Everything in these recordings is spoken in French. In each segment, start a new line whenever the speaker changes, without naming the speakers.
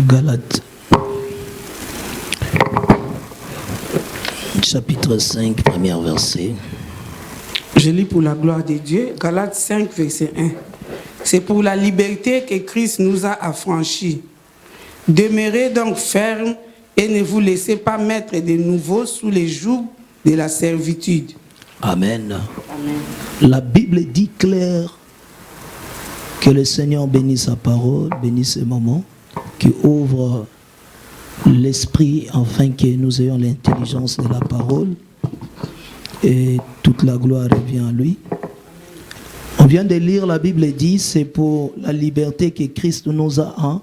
Galates, chapitre 5, premier verset.
Je lis pour la gloire de Dieu, Galates 5, verset 1. C'est pour la liberté que Christ nous a affranchis. Demeurez donc fermes et ne vous laissez pas mettre de nouveau sous les jougs de la servitude.
Amen. La Bible dit clair que le Seigneur bénisse sa parole, bénisse ce moment, qui ouvre l'esprit afin que nous ayons l'intelligence de la parole et toute la gloire revient à lui. On vient de lire, la Bible dit, c'est pour la liberté que Christ nous a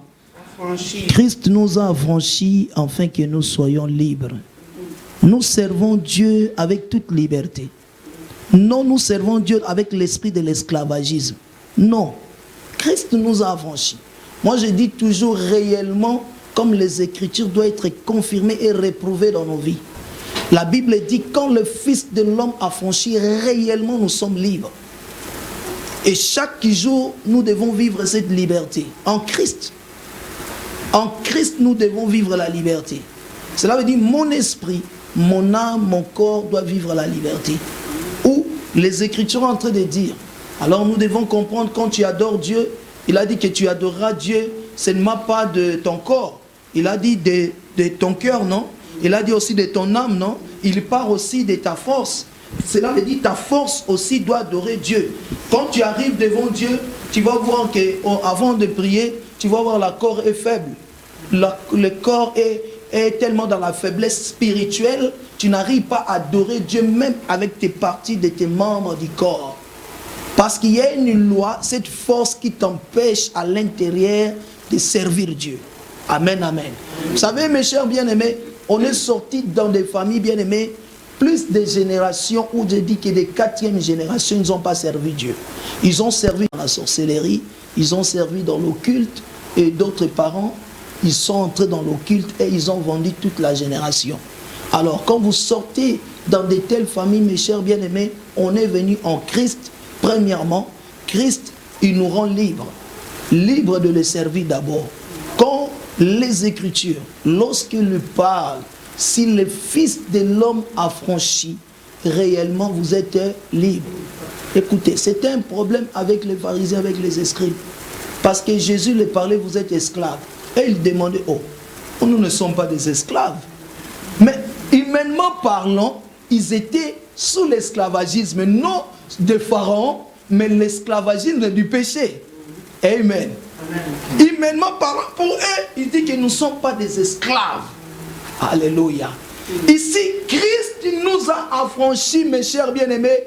affranchis. Christ nous a affranchis afin que nous soyons libres. Nous servons Dieu avec toute liberté. Non, nous servons Dieu avec l'esprit de l'esclavagisme. Non, Christ nous a affranchis. Moi, je dis toujours réellement, comme les Écritures doivent être confirmées et réprouvées dans nos vies. La Bible dit, quand le Fils de l'homme a franchi, réellement nous sommes libres. Et chaque jour, nous devons vivre cette liberté. En Christ. En Christ, nous devons vivre la liberté. Cela veut dire, mon esprit, mon âme, mon corps doit vivre la liberté. Ou les Écritures sont en train de dire. Alors nous devons comprendre, quand tu adores Dieu, il a dit que tu adoreras Dieu seulement pas de ton corps. Il a dit de ton cœur, non? Il a dit aussi de ton âme, non? Il parle aussi de ta force. Cela veut dire ta force aussi doit adorer Dieu. Quand tu arrives devant Dieu, tu vas voir qu'avant de prier, tu vas voir le corps est faible. Le corps est tellement dans la faiblesse spirituelle, tu n'arrives pas à adorer Dieu même avec tes parties de tes membres du corps. Parce qu'il y a une loi, cette force qui t'empêche à l'intérieur de servir Dieu. Amen, amen. Vous savez, mes chers bien-aimés, on est sortis dans des familles bien-aimées, plus des générations où je dis que des 4e générations, ils n'ont pas servi Dieu. Ils ont servi dans la sorcellerie, ils ont servi dans l'occulte, et d'autres parents, ils sont entrés dans l'occulte et ils ont vendu toute la génération. Alors, quand vous sortez dans de telles familles, mes chers bien-aimés, on est venu en Christ. Premièrement, Christ, il nous rend libres. Libres de le servir d'abord. Quand les Écritures, lorsqu'il parle, si le Fils de l'homme a franchi, réellement vous êtes libres. Écoutez, c'était un problème avec les pharisiens, avec les escribes. Parce que Jésus leur parlait, vous êtes esclaves. Et ils demandaient, oh, nous ne sommes pas des esclaves. Mais humainement parlant, ils étaient sous l'esclavagisme, non de Pharaon, mais l'esclavagisme du péché. Amen. Amen. Humainement parlant, pour eux, il dit que nous ne sommes pas des esclaves. Alléluia. Ici, Christ nous a affranchis, mes chers bien-aimés,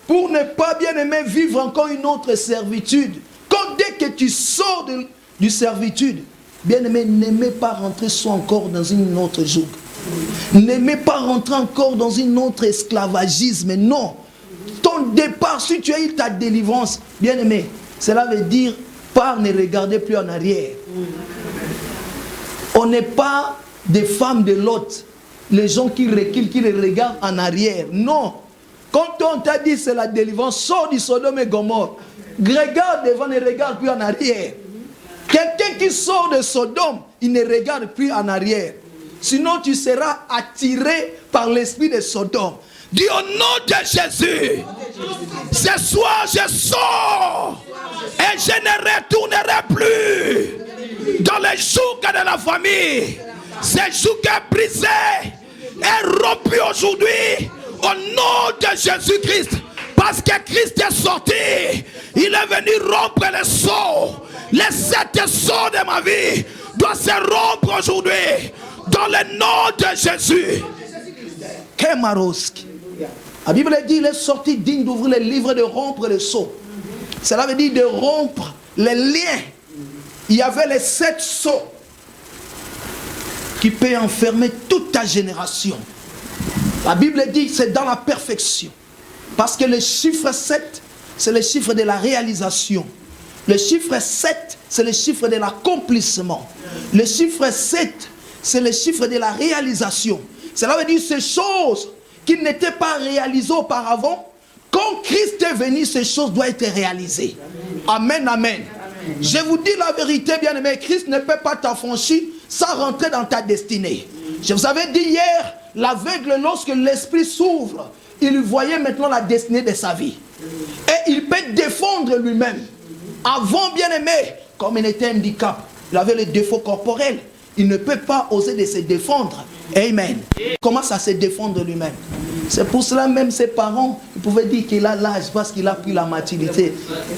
pour ne pas, bien-aimés, vivre encore une autre servitude. Quand dès que tu sors de servitude, bien-aimé, n'aimez pas rentrer soit encore dans une autre joug. N'aimez pas rentrer encore dans une autre esclavagisme. Non. Ton départ, si tu as eu ta délivrance, bien-aimé, cela veut dire, pars, ne regardez plus en arrière. On n'est pas des femmes de Lot, les gens qui reculent, qui les regardent en arrière. Non. Quand on t'a dit c'est la délivrance, sors du Sodome et Gomorrhe. Regarde devant, ne regarde plus en arrière. Quelqu'un qui sort de Sodome, il ne regarde plus en arrière. Sinon tu seras attiré par l'esprit de Sodome. Dis au nom de Jésus, ce soir je sors et je ne retournerai plus dans les jougs de la famille. Ces jougs brisés et rompus aujourd'hui au nom de Jésus-Christ. Parce que Christ est sorti, il est venu rompre les sceaux. Les 7 sceaux de ma vie doivent se rompre aujourd'hui dans le nom de Jésus. Kemaroski. La Bible dit il est sorti digne d'ouvrir les livres, de rompre les sceaux. Cela veut dire de rompre les liens. Il y avait les 7 sceaux qui peut enfermer toute ta génération. La Bible dit c'est dans la perfection. Parce que le chiffre 7, c'est le chiffre de la réalisation. Le chiffre 7, c'est le chiffre de l'accomplissement. Le chiffre 7, c'est le chiffre de la réalisation. Cela veut dire ces choses qui n'étaient pas réalisées auparavant. Quand Christ est venu, ces choses doivent être réalisées. Amen, amen. Je vous dis la vérité, bien-aimé, Christ ne peut pas t'affranchir sans rentrer dans ta destinée. Je vous avais dit hier, l'aveugle, lorsque l'esprit s'ouvre, il voyait maintenant la destinée de sa vie. Et il peut défendre lui-même. Avant, bien aimé, comme il était handicap, il avait les défauts corporels. Il ne peut pas oser de se défendre. Amen. Il commence à se défendre lui-même. C'est pour cela même ses parents, ils pouvaient dire qu'il a l'âge parce qu'il a pris la maturité.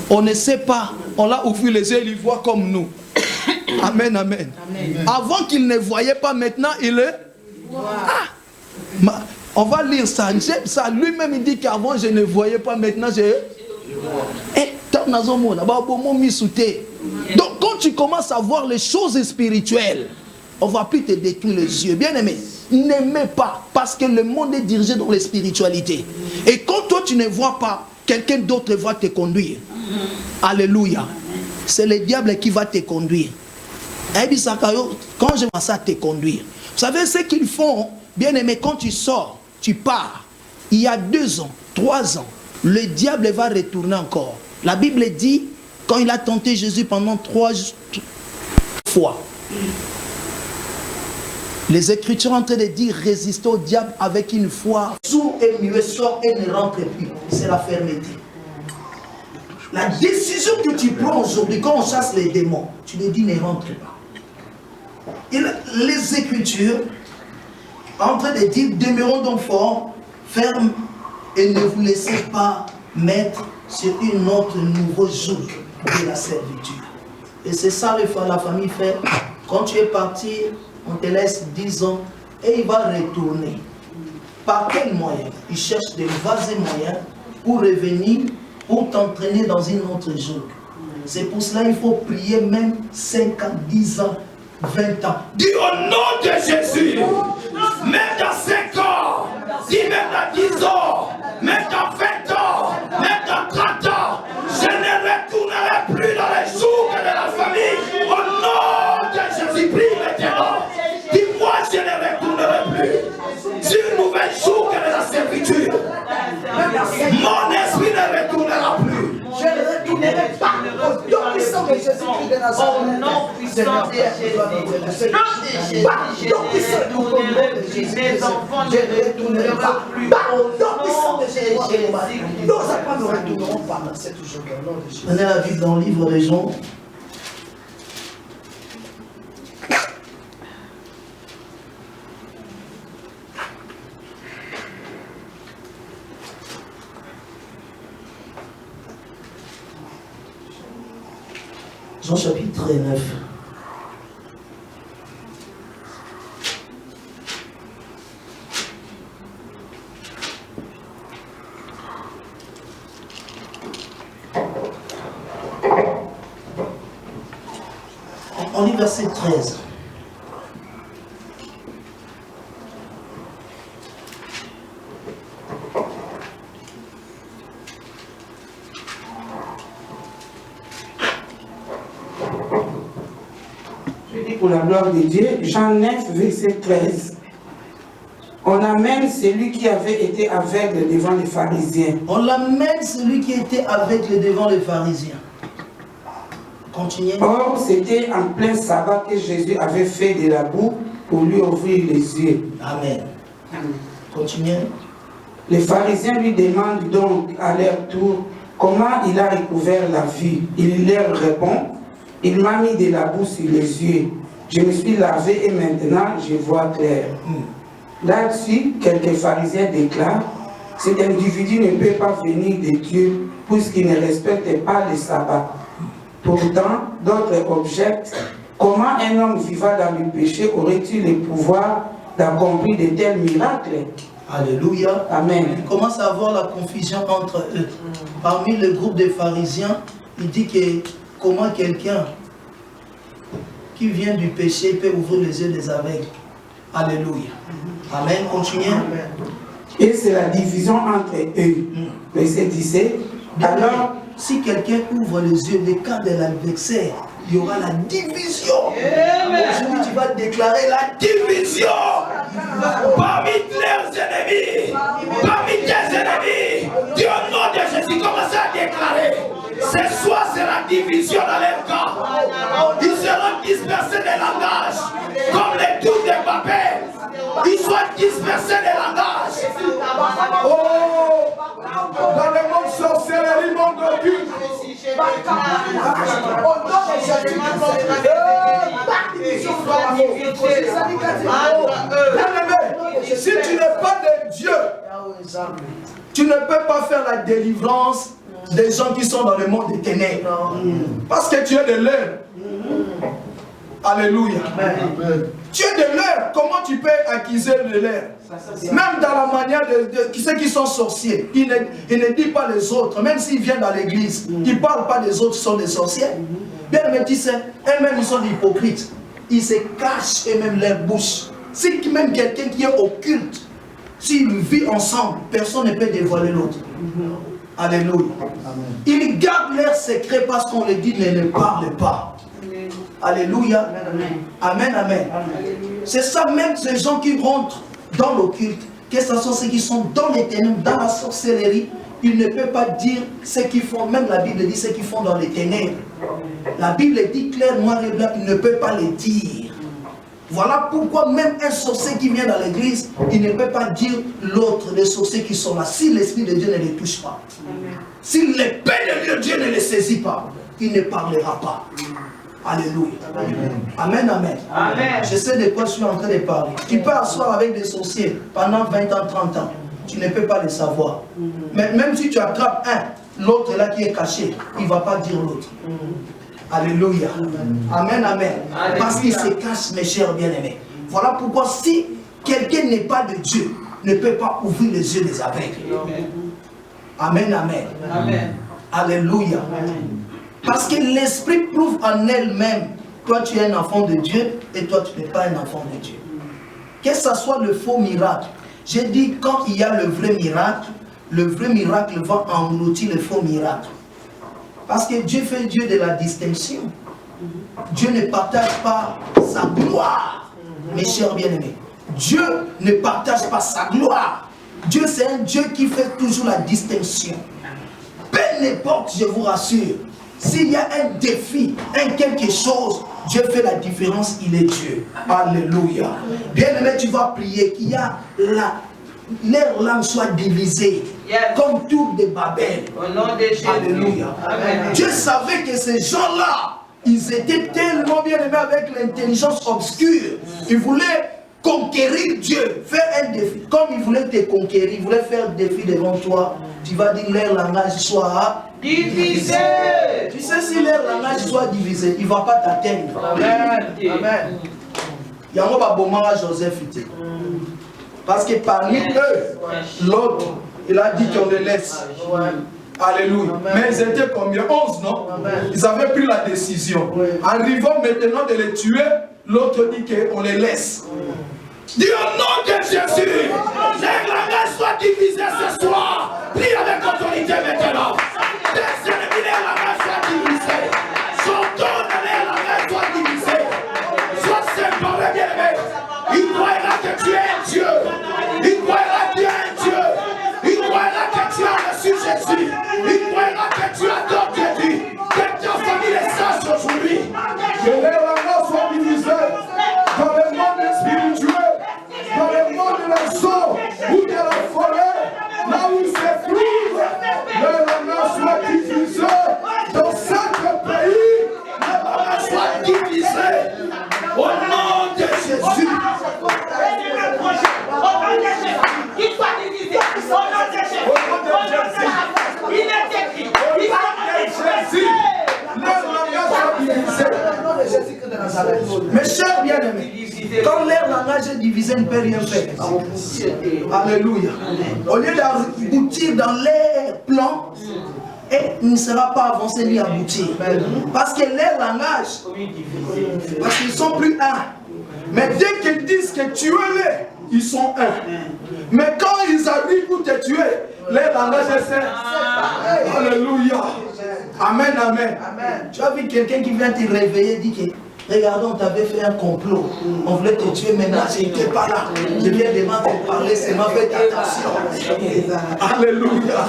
On ne sait pas. On l'a ouvert les yeux, il voit comme nous. Amen, amen. Avant qu'il ne voyait pas, maintenant il est... On va lire ça. Ça lui-même il dit qu'avant je ne voyais pas, maintenant je... Donc quand tu commences à voir les choses spirituelles, on ne va plus te détruire les yeux. Bien aimé, n'aimez pas, parce que le monde est dirigé dans les spiritualités. Et quand toi tu ne vois pas, quelqu'un d'autre va te conduire. Alléluia. C'est le diable qui va te conduire. Quand je vois ça te conduire, vous savez ce qu'ils font, bien aimé, quand tu sors, tu pars. Il y a 2 ans, 3 ans, le diable va retourner encore. La Bible dit, quand il a tenté Jésus pendant 3 fois, les Écritures sont en train de dire, résister au diable avec une foi. Sourd et muet sort et ne rentre plus. C'est la fermeté. La décision que tu prends aujourd'hui, quand on chasse les démons, tu les dis, ne rentre pas. Et les Écritures sont en train de dire, demeurons donc forts, fermes, et ne vous laissez pas mettre sur une autre nouveau joug de la servitude. Et c'est ça que la famille fait. Quand tu es parti, on te laisse 10 ans et il va retourner. Par quel moyen? Il cherche des vasés moyens pour revenir, pour t'entraîner dans une autre joug. C'est pour cela qu'il faut prier même 5 ans, 10 ans, 20 ans. Dis au nom de Jésus, même dans 5 ans, dis même dans 10 ans, même dans 20 ans, même dans 30 ans, je ne retournerai plus dans les jours de la famille. Au nom de Jésus, prie maintenant. Dis-moi, je ne retournerai plus sur une nouvelle jour de la servitude. Mon esprit ne retournera plus. Je ne retournerai pas au nom puissant de Jésus-Christ de Nazareth. Au nom puissant de Jésus. Les enfants ne retourneront plus. Au nom puissant de Jésus. Nos enfants ne retourneront pas. C'est toujours le nom de Jésus. On est la Bible dans le livre des Jean. Jean chapitre 9. On lit verset 13.
Pour la gloire de Dieu, Jean 9, verset 13. On amène celui qui avait été aveugle devant les pharisiens.
On amène celui qui était aveugle devant les pharisiens. Continuez.
Or, c'était en plein sabbat que Jésus avait fait de la boue pour lui ouvrir les yeux.
Amen. Continuez.
Les pharisiens lui demandent donc à leur tour comment il a recouvert la vue. Il leur répond, il m'a mis de la boue sur les yeux. Je me suis lavé et maintenant je vois clair. Là-dessus, quelques pharisiens déclarent, cet individu ne peut pas venir de Dieu puisqu'il ne respecte pas le sabbat. Pourtant, d'autres objectent, comment un homme vivant dans le péché aurait-il le pouvoir d'accomplir de tels miracles?
Alléluia.
Amen.
Il commence à avoir la confusion entre eux. Parmi le groupe des pharisiens, il dit que comment quelqu'un qui vient du péché peut ouvrir les yeux des aveugles. Alléluia. Amen. Continuez.
Et c'est la division entre eux. Verset 17. Alors,
si quelqu'un ouvre les yeux, le cas de l'adversaire, il y aura la division. Aujourd'hui, tu vas déclarer la division parmi leurs ennemis, parmi tes ennemis. Du nom de Jésus, commence à déclarer. Ce Ce soir, c'est la division dans leur camp. Ils seront dispersés des langages. Comme les tours de Babel. Ils sont dispersés des langages.
Oh, dans le monde sorcellerie, monde occulte. Si tu n'es pas de Dieu, tu ne peux pas faire la délivrance des gens qui sont dans le monde des ténèbres. Parce que tu es de l'air. Alléluia. Tu es de l'air. Comment tu peux accuser de l'air? Même dans la manière de ceux qui sont sorciers, ils ne disent pas les autres. Même s'ils viennent dans l'église, ils ne parlent pas des autres qui sont des sorciers. Bien, mais tu sais, eux-mêmes ils sont des hypocrites. Ils se cachent eux-mêmes leur bouche. Si même quelqu'un qui est occulte, s'il vit ensemble, personne ne peut dévoiler l'autre. Alléluia. Ils gardent leurs secrets parce qu'on les dit ne parle pas. Alléluia. Amen, amen. C'est ça même ces gens qui rentrent dans l'occulte, que ce soit ceux qui sont dans les ténèbres, dans la sorcellerie, ils ne peuvent pas dire ce qu'ils font. Même la Bible dit ce qu'ils font dans les ténèbres. La Bible dit clair, noir et blanc, ils ne peuvent pas les dire. Voilà pourquoi même un sorcier qui vient dans l'église, il ne peut pas dire l'autre, les sorciers qui sont là. Si l'Esprit de Dieu ne les touche pas, si l'épée de Dieu ne les saisit pas, il ne parlera pas. Alléluia. Amen, amen. Amen. Je sais de quoi je suis en train de parler. Tu peux asseoir avec des sorciers pendant 20 ans, 30 ans. Tu ne peux pas les savoir. Mais même si tu attrapes un, l'autre là qui est caché, il ne va pas dire l'autre. Alléluia. Amen, amen. Parce qu'il se cache, mes chers bien-aimés. Voilà pourquoi si quelqu'un n'est pas de Dieu, ne peut pas ouvrir les yeux des aveugles. Amen, amen. Amen. Alléluia. Parce que l'esprit prouve en elle-même, toi tu es un enfant de Dieu et toi tu n'es pas un enfant de Dieu. Que ce soit le faux miracle. J'ai dit quand il y a le vrai miracle va engloutir le faux miracle. Parce que Dieu fait Dieu de la distinction. Dieu ne partage pas sa gloire, mes chers bien-aimés. Dieu ne partage pas sa gloire. Dieu c'est un Dieu qui fait toujours la distinction. Peu n'importe, je vous rassure. S'il y a un défi, quelque chose, Dieu fait la différence, il est Dieu. Alléluia. Bien-aimé, tu vas prier qu'il y a leur langue soit divisée, comme tour de Babel. Au nom de Jésus. Alléluia. Amen. Dieu savait que ces gens-là, ils étaient tellement bien aimés avec l'intelligence obscure. Ils voulaient conquérir Dieu, faire un défi. Comme ils voulaient te conquérir, ils voulaient faire un défi devant toi. Tu vas dire leur langage soit divisé. Tu sais, si leur langage soit divisé, il ne va pas t'atteindre. Amen. Amen. Il y a un bon Joseph. Parce que parmi eux, l'autre, il a dit qu'on les laisse. Alléluia. Mais ils étaient combien? 11, non? Ils avaient pris la décision. Arrivant maintenant de les tuer, l'autre dit qu'on les laisse. Dis au nom de Jésus, les langages soient divisés ce soir. Prie avec autorité maintenant. Tes ennemis, les langages soient divisés. J'entends les langages soient divisés. Sois séparé, bien-aimé. Il croira que tu es un Dieu. Il croira que tu es un Dieu. Il croira que tu as reçu Jésus. Il croira que tu adores Jésus. Que ta famille les sache aujourd'hui. Que les langages soient divisés dans le monde spirituel. Dans le monde de la zone ou de la forêt, là où il se trouve, les langages soient divisés. Dans chaque pays, les langages soient divisés. Au nom de Jésus. Qu'il soit divisé. Au nom de Jésus. Il est écrit. Il est Jésus. Les langages soient divisés. Mes chers bien-aimés, quand leur langage est divisé, ils ne peuvent rien faire. Alléluia. Au lieu d'aboutir dans leur plan, et il ne sera pas avancé ni aboutir. Parce que leur langage, parce qu'ils ne sont plus un. Mais dès qu'ils disent que tuez-les, ils sont un. Mais quand ils arrivent pour te tuer, leur langage est un. Alléluia. Amen, amen. Tu as vu quelqu'un qui vient te réveiller et dit que regardez, on t'avait fait un complot. On voulait te tuer, maintenant je n'étais pas là. Je viens de te parler, seulement faites attention. Alléluia.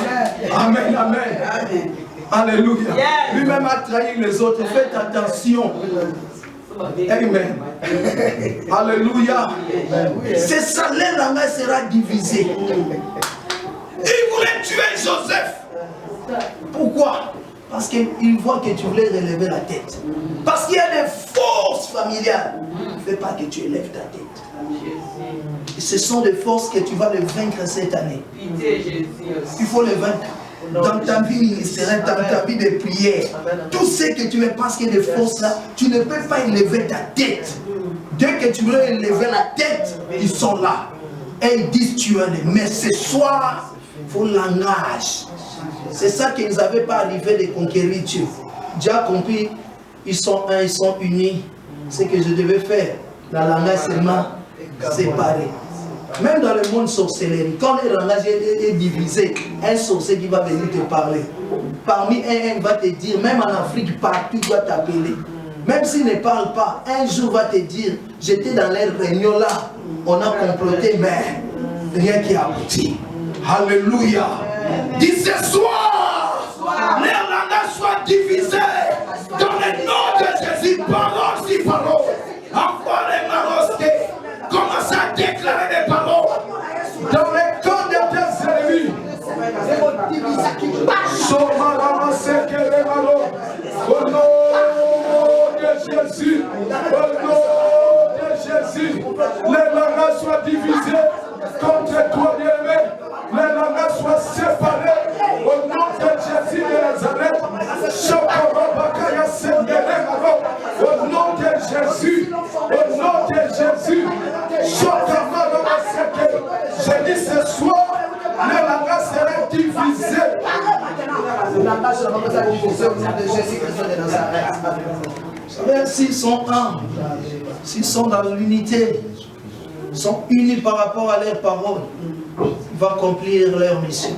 Amen, amen. Alléluia. Lui-même a trahi les autres. Faites attention. Amen. Alléluia. C'est ça, leur langage sera divisé. Il voulait tuer Joseph. Pourquoi? Parce qu'il voit que tu voulais relever la tête. Parce qu'il y a des forces familiales. Ne fais pas que tu élèves ta tête. Et ce sont des forces que tu vas les vaincre cette année. Il faut les vaincre. Dans ta vie ministérielle, dans ta vie de prière, tout ce que tu veux, parce qu'il y a des forces là, tu ne peux pas élever ta tête. Dès que tu veux élever la tête, ils sont là. Et ils disent tu es né. Mais ce soir, il faut langage. C'est ça qu'ils n'avaient pas arrivé de conquérir Dieu. Dieu a compris, ils sont un, ils sont unis. C'est ce que je devais faire. La langage seulement séparé. Même dans le monde sorcellerie, quand le langage est divisé, un sorcier qui va venir te parler. Parmi un va te dire, même en Afrique, partout, il doit t'appeler. Même s'il ne parle pas, un jour va te dire, j'étais dans les réunions là, on a comploté, mais rien qui a abouti. Alléluia. Dis ce soir, les langages soient divisés dans le nom de Jésus, parole si parole. Encore les marosqués, commence à déclarer des paroles dans les camps de tes ennemis. Au nom de Jésus, au nom de Jésus, les langages soient divisés contre toi, bien-aimé. Les langages soient séparés au nom de Jésus de Nazareth. Au nom de Jésus, au nom de Jésus, je dis ce soir, les langages seront divisés. Les langages seront divisés au nom de Jésus-Christ de Nazareth. S'ils sont un, s'ils sont dans l'unité, sont unis par rapport à leurs paroles, ils vont accomplir leur mission.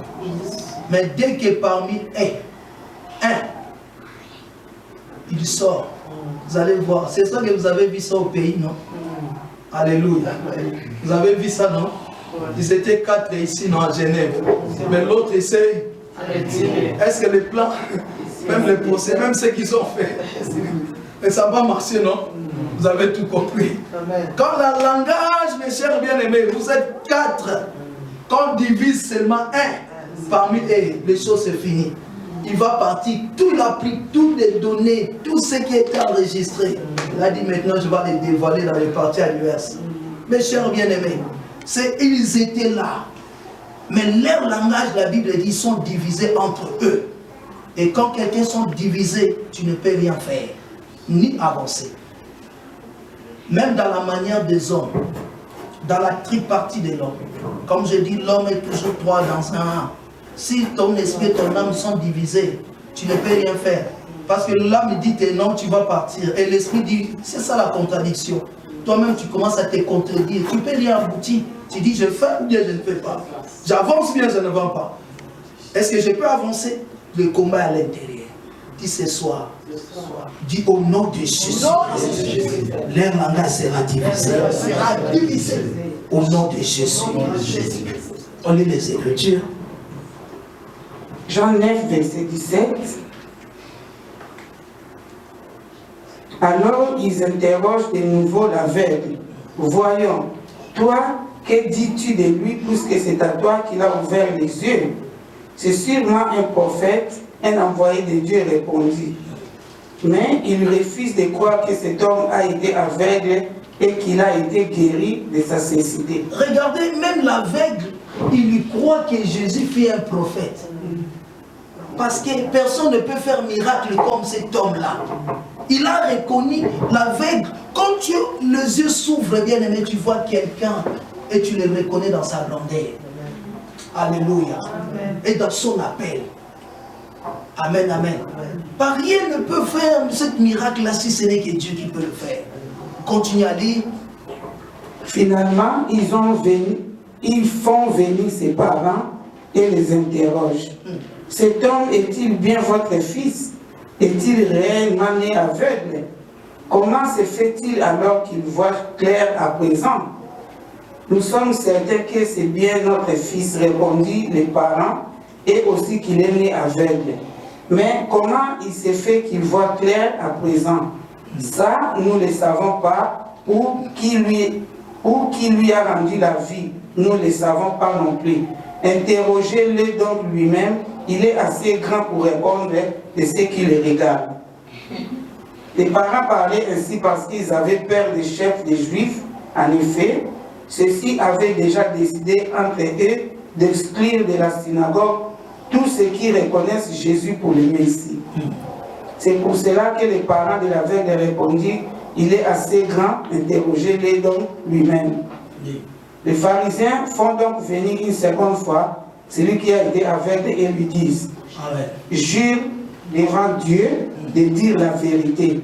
Mais dès que parmi un, il sort, vous allez voir. C'est ça que vous avez vu ça au pays, non? Alléluia. Vous avez vu ça, non? Ils étaient 4 ici, non, à Genève. Mais l'autre essaie. Est-ce que les plans, même les procès, même ce qu'ils ont fait, et ça va marcher, non? Vous avez tout compris. Quand le langage, mes chers bien-aimés, vous êtes 4. Quand on divise seulement un, parmi eux, les choses c'est fini. Il va partir, tout il a pris, toutes les données, tout ce qui était enregistré. Il a dit maintenant je vais les dévoiler dans les parties à l'US. Mes chers bien-aimés, ils étaient là. Mais leur langage, la Bible dit, ils sont divisés entre eux. Et quand quelqu'un sont divisés, tu ne peux rien faire, ni avancer. Même dans la manière des hommes, dans la tripartie de l'homme. Comme je dis, l'homme est toujours 3 dans un. Si ton esprit et ton âme sont divisés, tu ne peux rien faire. Parce que l'âme dit tes non, tu vas partir. Et l'esprit dit, c'est ça la contradiction. Toi-même, tu commences à te contredire. Tu ne peux rien aboutir. Tu dis, je fais ou bien je ne fais pas. J'avance ou bien je ne vais pas. Est-ce que je peux avancer? Le combat à l'intérieur. Dis ce soir. Dis au nom de Jésus. Leur langage sera divisé. Au nom de Jésus. On lit les Écritures.
Jean 9, verset 17. Alors ils interrogent de nouveau l'aveugle. Voyons, toi, que dis-tu de lui puisque c'est à toi qu'il a ouvert les yeux? C'est sûrement un prophète, un envoyé de Dieu, répondit. Mais il refuse de croire que cet homme a été aveugle et qu'il a été guéri de sa cécité.
Regardez, même l'aveugle, il lui croit que Jésus fait un prophète. Parce que personne ne peut faire miracle comme cet homme-là. Il a reconnu l'aveugle. Quand les yeux s'ouvrent, bien aimé, tu vois quelqu'un et tu le reconnais dans sa grandeur. Alléluia. Amen. Et dans son appel. Amen, amen. Par rien ne peut faire ce miracle-là si ce n'est que Dieu qui peut le faire. Continue à lire.
Finalement, ils font venir ses parents et les interrogent. Cet homme est-il bien votre fils? Est-il réellement né aveugle? Comment se fait-il alors qu'il voit clair à présent? Nous sommes certains que c'est bien notre fils, répondit les parents, et aussi qu'il est né aveugle. Mais comment il s'est fait qu'il voit clair à présent? Ça, nous ne le savons pas. Ou qui lui a rendu la vie? Nous ne le savons pas non plus. Interrogez-le donc lui-même. Il est assez grand pour répondre de ce qui le regarde. Les parents parlaient ainsi parce qu'ils avaient peur des chefs des Juifs. En effet, ceux-ci avaient déjà décidé entre eux d'exclure de la synagogue tous ceux qui reconnaissent Jésus pour le Messie. C'est pour cela que les parents de l'aveugle répondirent, il est assez grand, interrogez-le donc lui-même. Les pharisiens font donc venir une seconde fois celui qui a été aveugle et lui disent, jure devant Dieu de dire la vérité.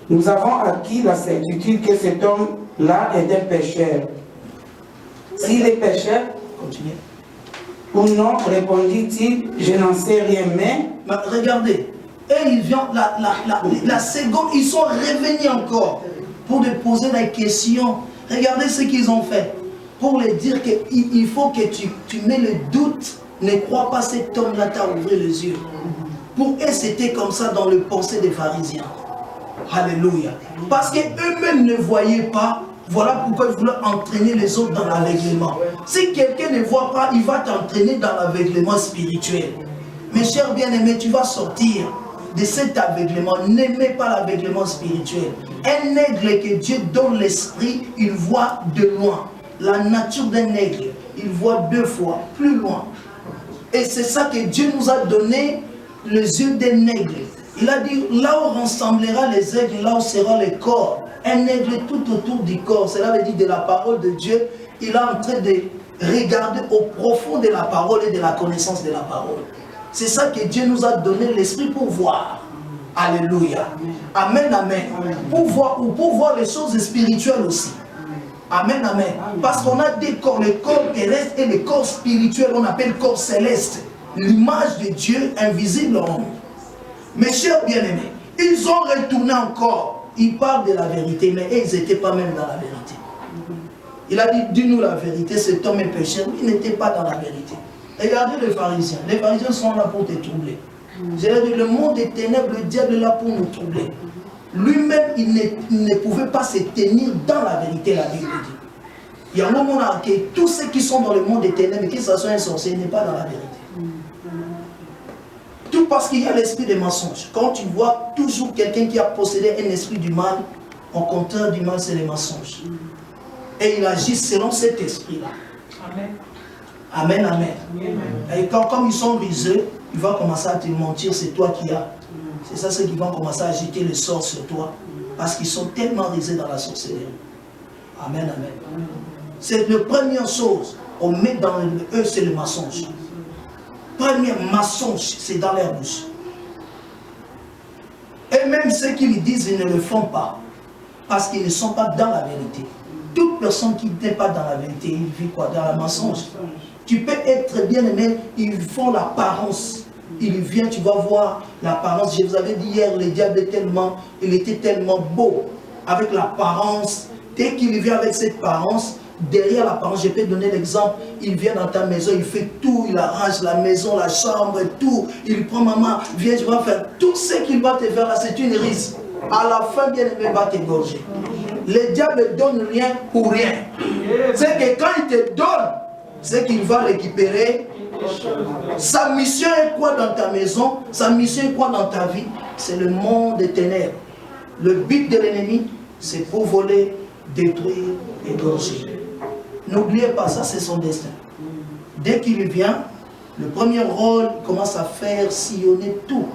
Nous avons acquis la certitude que cet homme-là est un pécheur. S'il est pécheur, ou non, répondit-il, je n'en sais rien, mais...
Regardez, et ils viennent, la seconde, ils sont revenus encore pour lui poser la question. Regardez ce qu'ils ont fait. Pour lui dire qu'il faut que tu mets le doute, ne crois pas cet homme-là t'a ouvert les yeux. Pour eux, c'était comme ça dans le pensée des pharisiens. Alléluia. Parce qu'eux-mêmes ne voyaient pas. Voilà pourquoi ils voulaient entraîner les autres dans l'aveuglement. Si quelqu'un ne voit pas, il va t'entraîner dans l'aveuglement spirituel. Mes chers bien-aimés, tu vas sortir de cet aveuglement. N'aimez pas l'aveuglement spirituel. Un aigle que Dieu donne l'esprit, il voit de loin. La nature d'un aigle, il voit 2 fois plus loin. Et c'est ça que Dieu nous a donné, les yeux d'un aigle. Il a dit, là où ressemblera les aigles, là où sera le corps. Un aigle tout autour du corps, cela veut dire de la parole de Dieu. Il est en train de regarder au profond de la parole et de la connaissance de la parole. C'est ça que Dieu nous a donné l'esprit pour voir. Alléluia. Amen, amen. Pour voir les choses spirituelles aussi. Amen, amen. Parce qu'on a des corps, le corps terrestre et le corps spirituel, on appelle corps céleste. L'image de Dieu invisible en nous. Mes chers bien-aimés, ils ont retourné encore. Ils parlent de la vérité, mais ils n'étaient pas même dans la vérité. Il a dit, dis-nous la vérité, cet homme est pécheur. Il n'était pas dans la vérité. Regardez les pharisiens. Les pharisiens sont là pour te troubler. J'ai dit, le monde des ténèbres, le diable est là pour nous troubler. Lui-même, il ne pouvait pas se tenir dans la vérité, la Bible dit. Il y a un moment que tous ceux qui sont dans le monde des ténèbres, que ce soit un sorcier, n'est pas dans la vérité. Tout parce qu'il y a l'esprit des mensonges. Quand tu vois toujours quelqu'un qui a possédé un esprit du mal, au contraire du mal, c'est les mensonges. Et il agit selon cet esprit-là. Amen. Amen, amen. Et comme ils sont riseux, il va commencer à te mentir, c'est toi qui as. C'est ça, ceux qui vont commencer à jeter le sort sur toi. Parce qu'ils sont tellement risés dans la sorcellerie. Amen, amen. C'est la première chose. On met dans eux, c'est le mensonge. Premier mensonge, c'est dans leur bouche. Et même ceux qui lui disent, ils ne le font pas. Parce qu'ils ne sont pas dans la vérité. Toute personne qui n'est pas dans la vérité, il vit quoi? Dans la mensonge. Tu peux être bien aimé, ils font l'apparence. Il vient, tu vas voir l'apparence. Je vous avais dit hier, le diable il était tellement beau. Avec l'apparence. Dès qu'il vient avec cette apparence, derrière l'apparence, je peux donner l'exemple, il vient dans ta maison, il fait tout, il arrange la maison, la chambre, tout. Il prend maman, viens, tu vas faire tout ce qu'il va te faire là, c'est une risque. À la fin, bien aimé, va t'égorger. Le diable ne donne rien pour rien. C'est que quand il te donne, c'est qu'il va récupérer. Sa mission est quoi dans ta maison? Sa mission est quoi dans ta vie? C'est le monde des ténèbres. Le but de l'ennemi, c'est pour voler, détruire, égorger. N'oubliez pas, ça c'est son destin. Dès qu'il vient, le premier rôle commence à faire sillonner tout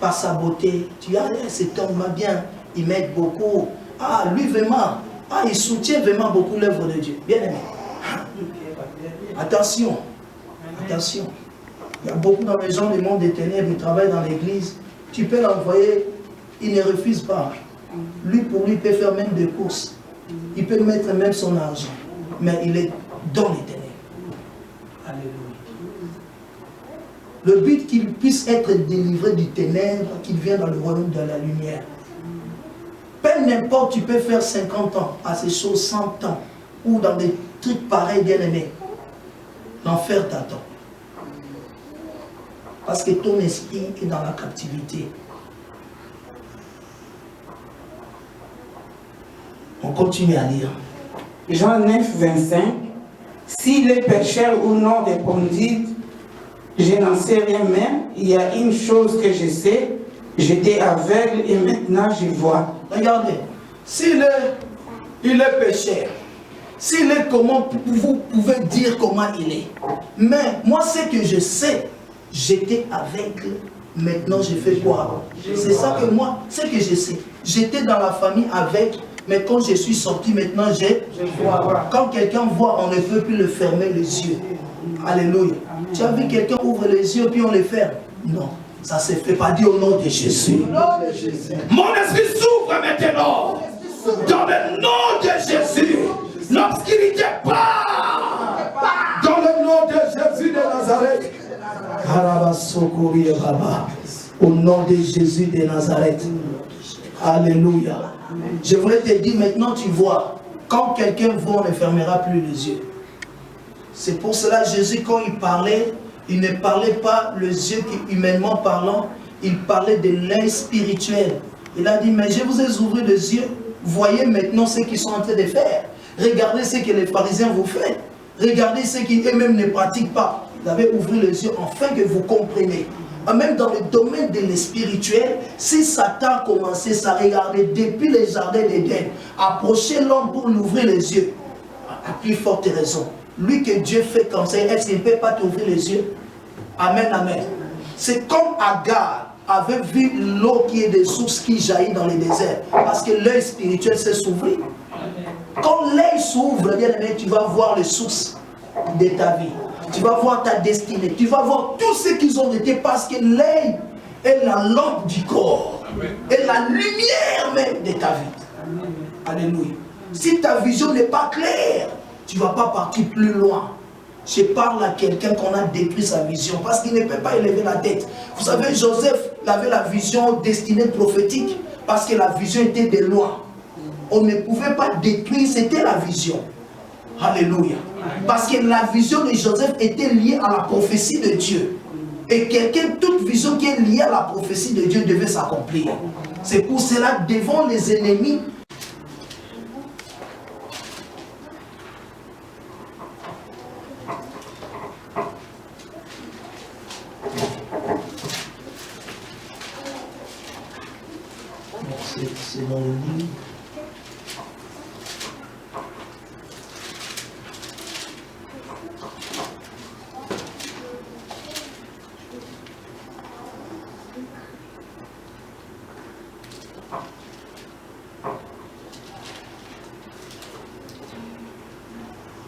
par sa beauté. Tu dis, ah, cet homme va bien, il m'aide beaucoup. Ah, lui vraiment, ah, il soutient vraiment beaucoup l'œuvre de Dieu. Bien aimé. Attention, attention. Il y a beaucoup dans les gens du monde des ténèbres, ils travaillent dans l'église. Tu peux l'envoyer, il ne refuse pas. Lui, pour lui, il peut faire même des courses. Il peut mettre même son argent. Mais il est dans les ténèbres. Alléluia. Le but qu'il puisse être délivré du ténèbre, qu'il vienne dans le royaume de la lumière. Peu n'importe, tu peux faire 50 ans à ces choses, 100 ans, ou dans des trucs pareils, bien aimés. L'enfer t'attend. Parce que ton esprit est dans la captivité. On continue à lire.
Jean 9, 25. S'il est pécheur ou non, répondit, je n'en sais rien même. Il y a une chose que je sais, j'étais aveugle et maintenant je vois.
Regardez, s'il est pécheur, s'il est comment, vous pouvez dire comment il est. Mais moi, ce que je sais, j'étais aveugle, maintenant je fais quoi? C'est ça que moi, ce que je sais. J'étais dans la famille avec, mais quand je suis sorti, maintenant je vois. Quand quelqu'un voit, on ne peut plus le fermer les yeux. Alléluia. Tu as vu quelqu'un ouvre les yeux puis on les ferme? Non. Ça ne se fait pas dire au nom de Jésus. Mon esprit s'ouvre maintenant. Dans le nom de Jésus. L'obscurité part. Dans le nom de Jésus de Nazareth. Au nom de Jésus de Nazareth. Alléluia. Je voudrais te dire maintenant, tu vois, quand quelqu'un voit, on ne fermera plus les yeux. C'est pour cela Jésus, quand il parlait, il ne parlait pas les yeux qui, humainement parlant, il parlait de l'œil spirituel. Il a dit, mais je vous ai ouvert les yeux, voyez maintenant ce qu'ils sont en train de faire. Regardez ce que les pharisiens vous font. Regardez ce qu'ils eux-mêmes ne pratiquent pas. Vous avez ouvert les yeux afin que vous compreniez. Même dans le domaine de l'espirituel, si Satan a commencé à regarder depuis les jardins d'Éden, approcher l'homme pour l'ouvrir les yeux, à plus forte raison. Lui que Dieu fait comme ça, est-ce qu'il ne peut pas t'ouvrir les yeux? Amen, amen. C'est comme Agar avait vu l'eau qui est des sources qui jaillit dans les déserts. Parce que l'œil spirituel s'est s'ouvrir. Quand l'œil s'ouvre, bien aimé, tu vas voir les sources de ta vie. Tu vas voir ta destinée. Tu vas voir tout ce qu'ils ont été parce que l'œil est la lampe du corps. Et la lumière même de ta vie. Alléluia. Si ta vision n'est pas claire, tu ne vas pas partir plus loin. Je parle à quelqu'un qu'on a détruit sa vision parce qu'il ne peut pas élever la tête. Vous savez, Joseph avait la vision destinée prophétique parce que la vision était de loin. On ne pouvait pas détruire, c'était la vision. Alléluia. Parce que la vision de Joseph était liée à la prophétie de Dieu. Et toute vision qui est liée à la prophétie de Dieu devait s'accomplir. C'est pour cela, devant les ennemis, c'est dans le livre.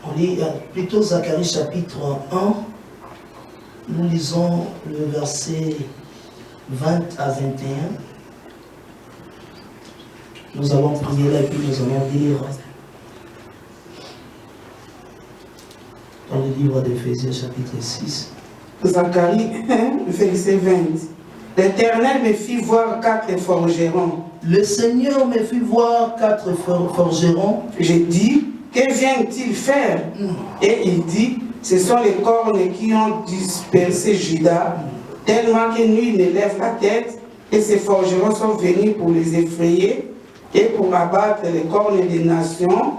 On lit plutôt Zacharie chapitre 1. Nous lisons le verset 20 à 21. Nous allons prier là et puis nous allons lire dans le livre d'Éphésiens chapitre 6.
Zacharie 1, verset 20. L'Éternel me fit voir 4 forgerons.
Le Seigneur me fit voir 4 forgerons.
J'ai dit, que viennent-ils faire? Et il dit, ce sont les cornes qui ont dispersé Juda, tellement que nul ne lève la tête, et ces forgerons sont venus pour les effrayer et pour abattre les cornes des nations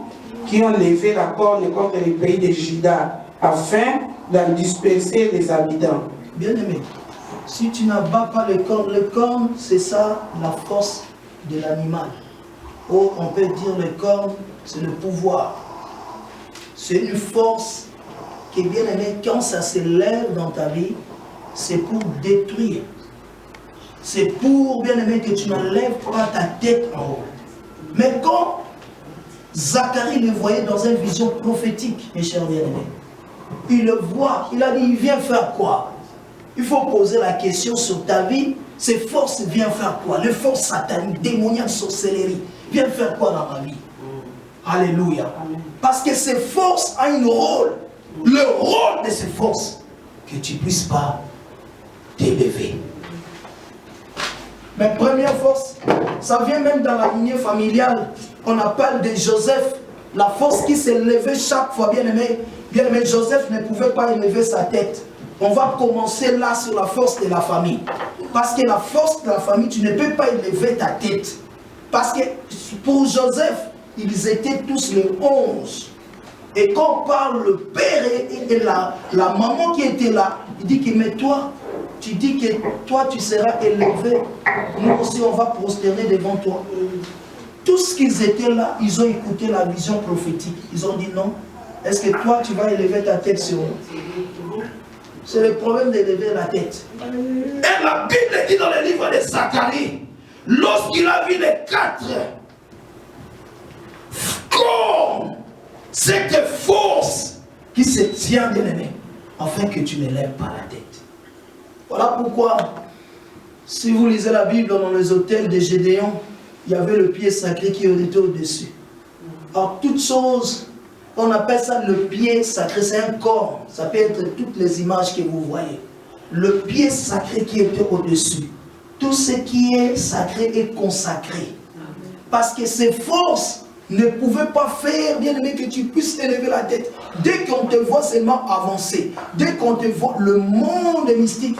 qui ont levé la corne contre les pays de Juda, afin d'en disperser les habitants.
Bien aimé, si tu n'abats pas le corne, c'est ça la force de l'animal. Ou on peut dire le corne, c'est le pouvoir. C'est une force qui est bien aimée. Quand ça se lève dans ta vie, c'est pour détruire. C'est pour, bien aimé, que tu n'enlèves pas ta tête en haut. Mais quand Zacharie le voyait dans une vision prophétique, mes chers bien-aimés, il le voit, il a dit, il vient faire quoi? Il faut poser la question sur ta vie, ces forces viennent faire quoi? Les forces sataniques, démoniaques, sorcellerie, viennent faire quoi dans ma vie? Alléluia. Parce que ces forces ont un rôle. Le rôle de ces forces, que tu ne puisses pas t'élever. Mais première force, ça vient même dans la lignée familiale. On appelle de Joseph, la force qui s'est levée chaque fois, bien aimé. Bien aimé, Joseph ne pouvait pas élever sa tête. On va commencer là sur la force de la famille. Parce que la force de la famille, tu ne peux pas élever ta tête. Parce que pour Joseph, ils étaient tous les 11. Et quand on parle le père et la maman qui était là, il dit que mais toi, tu dis que toi tu seras élevé. Nous aussi on va prosterner devant toi. Tous ce qu'ils étaient là, ils ont écouté la vision prophétique. Ils ont dit non. Est-ce que toi tu vas élever ta tête sur nous? C'est le problème d'élever la tête. Et la Bible dit dans le livre de Zacharie, lorsqu'il a vu les 4, comme cette force qui se tient, bien aimé, afin que tu ne lèves pas la tête. Voilà pourquoi, si vous lisez la Bible dans les hôtels de Gédéon, il y avait le pied sacré qui était au-dessus. Alors, toute chose, on appelle ça le pied sacré, c'est un corps. Ça peut être toutes les images que vous voyez. Le pied sacré qui était au-dessus. Tout ce qui est sacré est consacré. Parce que ces forces ne pouvaient pas faire, bien aimé, que tu puisses élever la tête. Dès qu'on te voit seulement avancer, dès qu'on te voit, le monde mystique,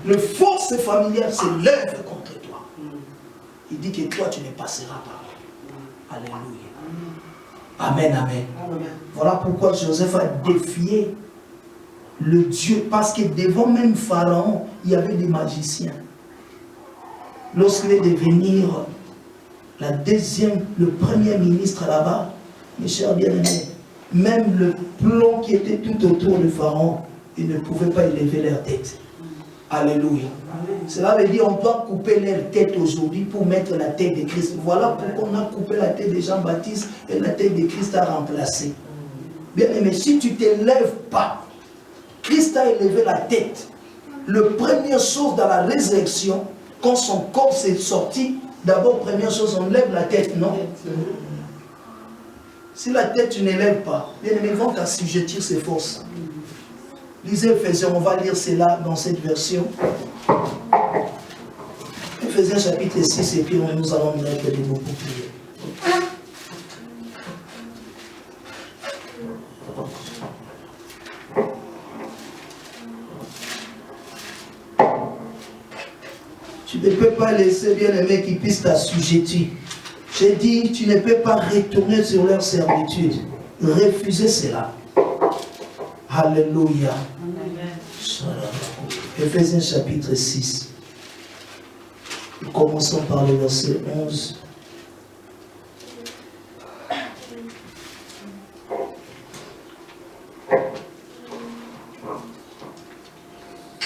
les forces familiales se lèvent contre toi. Il dit que toi, tu ne passeras pas. Alléluia. Amen, amen. Voilà pourquoi Joseph a défié le Dieu. Parce que devant même Pharaon, il y avait des magiciens. Lorsqu'il est devenir le premier ministre là-bas, mes chers bien-aimés, même le plomb qui était tout autour de Pharaon, ils ne pouvaient pas élever leur tête. Alléluia. Cela veut dire qu'on doit couper leur tête aujourd'hui pour mettre la tête de Christ. Voilà pourquoi on a coupé la tête de Jean-Baptiste et la tête de Christ a remplacé. Bien aimé, si tu ne t'élèves pas, Christ a élevé la tête. La première chose dans la résurrection, quand son corps s'est sorti, d'abord, première chose, on lève la tête, non? Si la tête, tu n'élèves pas, bien aimé, ils vont t'assujettir ses forces. Lisez Ephésiens, on va lire cela dans cette version. Ephésiens chapitre 6, et puis nous allons mettre des mots pour prier. Tu ne peux pas laisser, bien-aimé, qu'ils puissent t'assujettir. J'ai dit, tu ne peux pas retourner sur leur servitude. Refusez cela. Alléluia. Ephésiens chapitre 6. Nous commençons par le verset 11.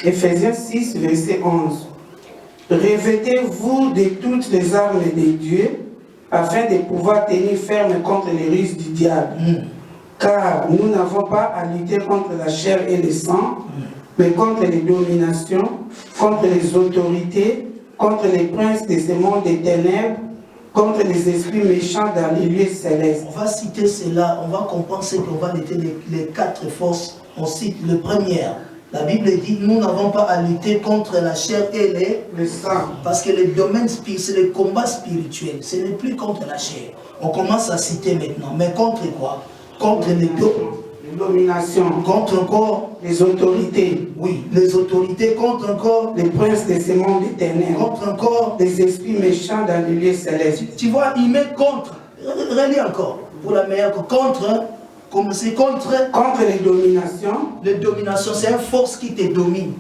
Ephésiens 6, verset 11. Revêtez-vous de toutes les armes de Dieu, afin de pouvoir tenir ferme contre les ruses du diable. Car nous n'avons pas à lutter contre la chair et le sang, mais contre les dominations, contre les autorités, contre les princes de ce monde des ténèbres, contre les esprits méchants dans les lieux célestes.
On va citer cela, on va comprendre ce qu'on va noter les 4 forces. On cite le premier. La Bible dit, nous n'avons pas à lutter contre la chair et le sang. Parce que le domaine spirituel, c'est le combat spirituel. Ce n'est plus contre la chair. On commence à citer maintenant. Mais contre quoi? Contre les
dominations.
Contre encore
les autorités.
Oui, les autorités. Contre encore
les princes de ce monde des ténèbres.
Contre encore
les esprits méchants dans les lieux célestes.
Tu vois, il met contre. Relis encore. Pour la meilleure. Contre. Comme c'est contre
les dominations.
Les dominations, c'est une force qui te domine.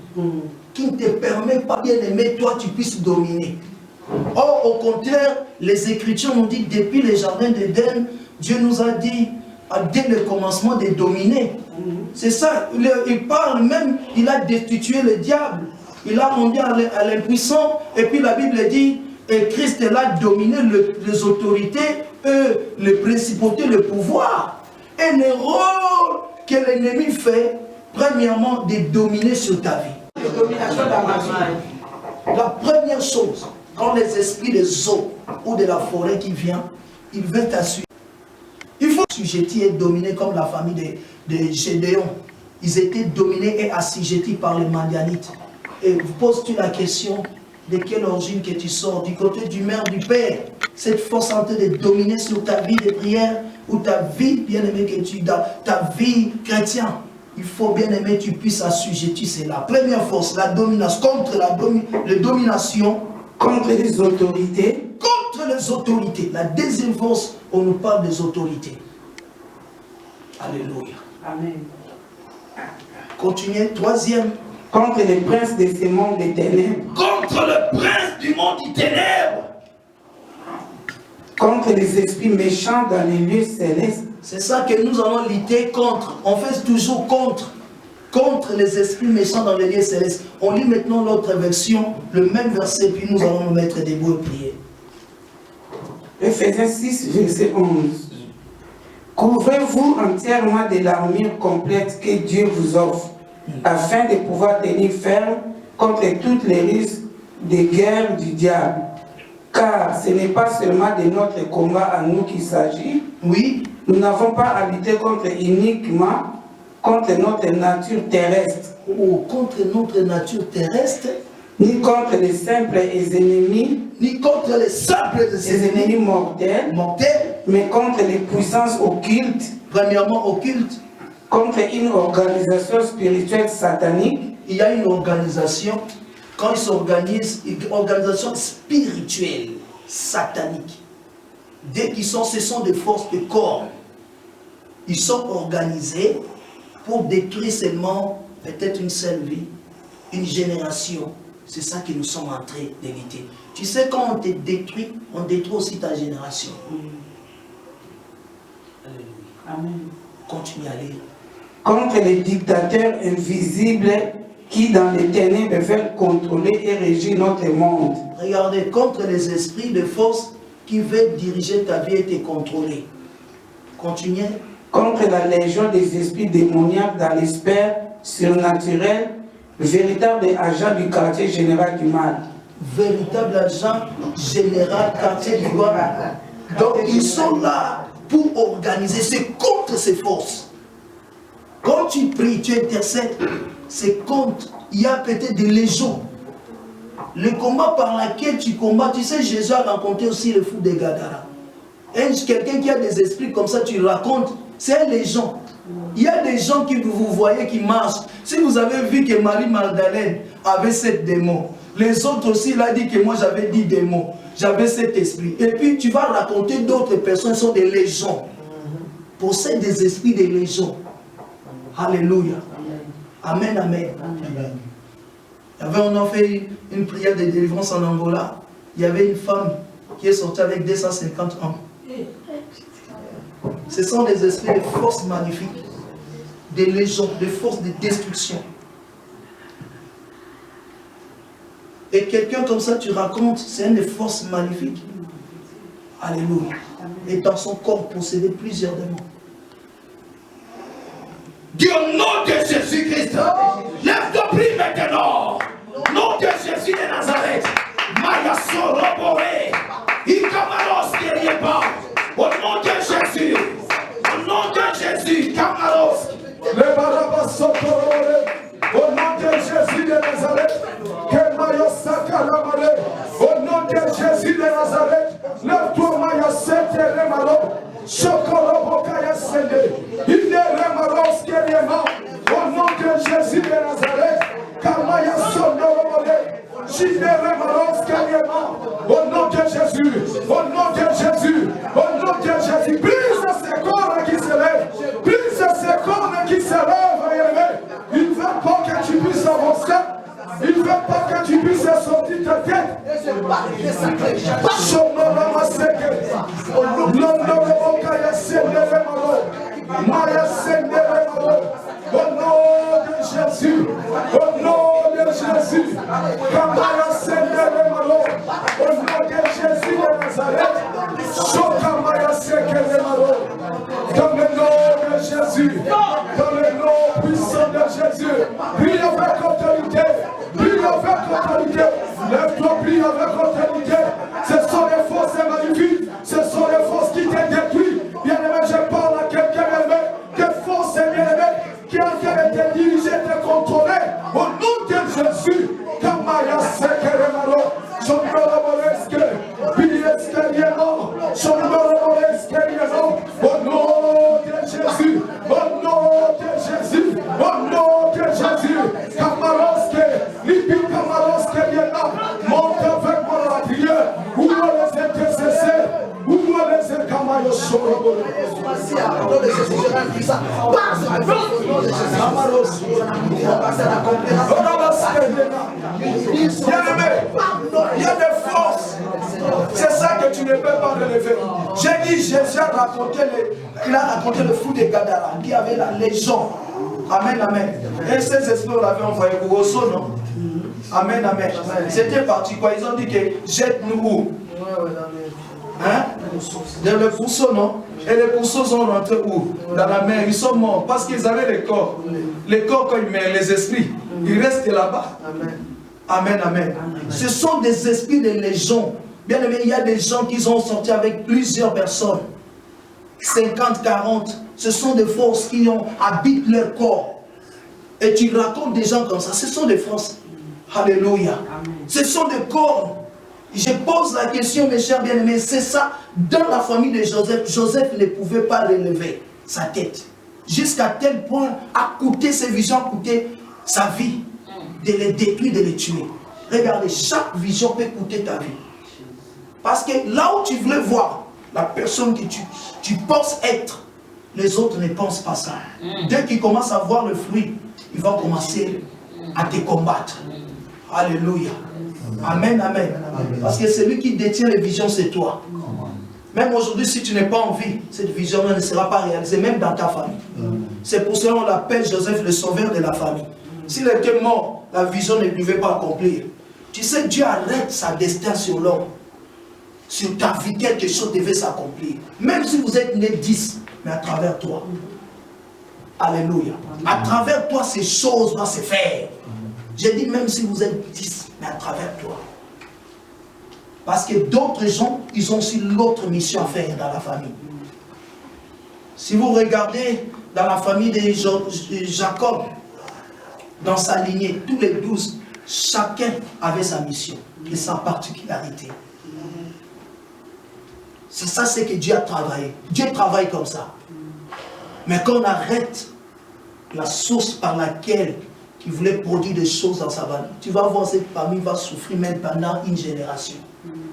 Qui ne te permet pas, bien aimé, toi, tu puisses dominer. Or, au contraire, les Écritures nous disent, depuis le jardin d'Éden, Dieu nous a dit, dès le commencement, de dominer. C'est ça, il parle même, il a destitué le diable. Il a rendu à l'impuissant. Et puis la Bible dit, et Christ est là, dominer les autorités, les principautés, le pouvoir. Et le rôle que l'ennemi fait, premièrement, de dominer sur ta vie. La domination dans ma vie. La première chose, quand les esprits des eaux ou de la forêt qui viennent, ils veulent t'assurer. Il faut assujettir et dominer comme la famille de Gédéon. Ils étaient dominés et assujettis par les Madianites. Et poses-tu la question, de quelle origine que tu sors? Du côté du mère, du père. Cette force en train de dominer sur ta vie de prière ou ta vie bien-aimée que tu dans ta vie chrétienne.
il faut bien aimer, tu puisses assujettir cela. Première force, la domination, contre la domination.
Contre les autorités.
Contre les autorités. La deuxième force, on nous parle des autorités. Alléluia.
Amen.
Continuez. Troisième.
Contre les princes de ce monde des ténèbres.
Contre le prince du monde des ténèbres.
Contre les esprits méchants dans les lieux célestes.
C'est ça que nous allons lutter contre. On fait toujours contre. Contre les esprits méchants dans les lieux célestes. On lit maintenant l'autre version, le même verset, puis nous allons nous mettre debout et prier.
Ephésiens 6, verset 11. Couvrez-vous entièrement de l'armure complète que Dieu vous offre, afin de pouvoir tenir ferme contre toutes les risques de guerre du diable. Car ce n'est pas seulement de notre combat à nous qu'il s'agit.
Oui.
Nous n'avons pas à lutter uniquement contre notre nature terrestre.
Ou contre notre nature terrestre.
Ni contre les simples ennemis.
Ni contre les simples
ennemis mortels. Mais contre les puissances occultes.
Premièrement occultes.
Contre une organisation spirituelle satanique.
Il y a une organisation, quand ils s'organisent, une organisation spirituelle, satanique. Dès qu'ils sont, ce sont des forces de corps. Ils sont organisés pour détruire seulement peut-être une seule vie, une génération. C'est ça que nous sommes en train d'éviter. Tu sais, quand on te détruit, on détruit aussi ta génération. Alléluia.
Amen.
Continue à lire.
Contre les dictateurs invisibles qui, dans les ténèbres, veulent contrôler et régir notre monde.
Regardez, contre les esprits de force qui veulent diriger ta vie et te contrôler. Continuez.
Contre la légion des esprits démoniaques dans les sphères surnaturelles, véritable agent du quartier général du mal.
Véritable agent général quartier du mal. Donc ils sont là pour organiser. C'est contre ces forces. Quand tu pries, tu intercèdes, c'est contre. Il y a peut-être des légions. Le combat par lequel tu combats, tu sais, Jésus a rencontré aussi le fou de Gadara. Quelqu'un qui a des esprits comme ça, tu racontes, c'est un légion. Il y a des gens que vous voyez qui marchent. Si vous avez vu que Marie-Magdalène avait 7 démons, les autres aussi, il a dit que moi j'avais 10 démons, j'avais cet esprit. Et puis tu vas raconter d'autres personnes qui sont des légions. Possèdent des esprits des légions. Alléluia. Amen, amen. On a fait une prière de délivrance en Angola. Il y avait une femme qui est sortie avec 250 hommes. Ce sont des esprits de force magnifiques, des légions, de forces de destruction. Et quelqu'un comme ça, tu racontes, c'est une force magnifique. Alléluia. Et dans son corps possédait plusieurs démons. Dis au nom de Jésus-Christ, lève-toi, prie maintenant. Nom de Jésus de Nazareth, Maya Sorobore, Ikamaros Kirieba, au nom de Jésus, au nom de Jésus, Kamaros,
le Barabas Sotorore, au nom de Jésus de Nazareth, Kemaya Sakalamare, au nom de Jésus de Nazareth, lève-toi, Maya Seteremalo, Chokorobokaya Sende, Ineremaros Kirieba, au nom de Jésus de Nazareth, Kamaya Sonoromore, Chineremaros Kirieba, au nom de Jésus, au nom de Jésus, au nom de Jésus, brise ces corps qui se lèvent, brise ces corps qui se lèvent, il ne veut pas que tu puisses avancer, il ne veut pas que tu puisses sortir ta tête. Au nom de Jésus, au nom de Jésus, Kamaya Senderemalo, au nom de Jésus de Nazareth, Chokamaya Sekeremalo, dans le nom de Jésus, dans le nom puissant de Jésus, prie avec autorité, prie avec autorité, lève-toi, prie avec autorité, ce sont les forces magnifiques, ce sont les forces qui te détruisent, bien-aimé, je parle à quelqu'un aimé, des forces bien-aimées, qui a été dirigé, te contrôlé, au nom de Jésus, Kamaya Sekeremalo, Chondoro Moreske, Pilieskeriemo, Chondoro Moreske, au nom de Jésus, au nom de Jésus, au
Il y a des forces. C'est ça que tu ne peux pas relever. J'ai dit, Jésus a raconté le fou de Gadara qui avait la légion. Amen, amen. Et ces esprits, on l'avait envoyé pour Osso, non? Amen, amen. C'était parti quoi? Ils ont dit que jette-nous où? Hein? Dans le pourceau, non? Et les pourceaux sont rentrés où? Dans la mer. Ils sont morts parce qu'ils avaient les corps. Les corps, quand ils mettent les esprits, ils restent là-bas. Amen, amen. Ce sont des esprits de légion. Bien aimé, il y a des gens qui sont sortis avec plusieurs personnes. 50, 40. Ce sont des forces qui habitent leur corps. Et tu racontes des gens comme ça. Ce sont des forces. Alléluia. Ce sont des corps. Je pose la question, mes chers bien-aimés, c'est ça. Dans la famille de Joseph, Joseph ne pouvait pas relever sa tête. Jusqu'à tel point, à coûter ses visions, à coûter sa vie, de les détruire, de les tuer. Regardez, chaque vision peut coûter ta vie. Parce que là où tu voulais voir la personne que tu penses être, les autres ne pensent pas ça. Dès qu'ils commencent à voir le fruit, ils vont commencer à te combattre. Alléluia. Amen, amen. Parce que celui qui détient les visions, c'est toi. Même aujourd'hui, si tu n'es pas en vie, cette vision ne sera pas réalisée, même dans ta famille. C'est pour cela qu'on l'appelle Joseph le sauveur de la famille. S'il était mort, la vision ne pouvait pas accomplir. Tu sais, Dieu arrête sa destin sur l'homme. Sur ta vie, quelque chose devait s'accomplir. Même si vous êtes né 10, mais à travers toi. Alléluia. À travers toi, ces choses doivent se faire. J'ai dit même si vous êtes 10, mais à travers toi. Parce que d'autres gens, ils ont aussi l'autre mission à faire dans la famille. Si vous regardez dans la famille de Jacob, dans sa lignée, tous les 12, chacun avait sa mission et sa particularité. C'est ça ce que Dieu a travaillé. Dieu travaille comme ça. Mais quand on arrête la source par laquelle il voulait produire des choses dans sa famille, tu vas voir cette famille va souffrir même pendant une génération.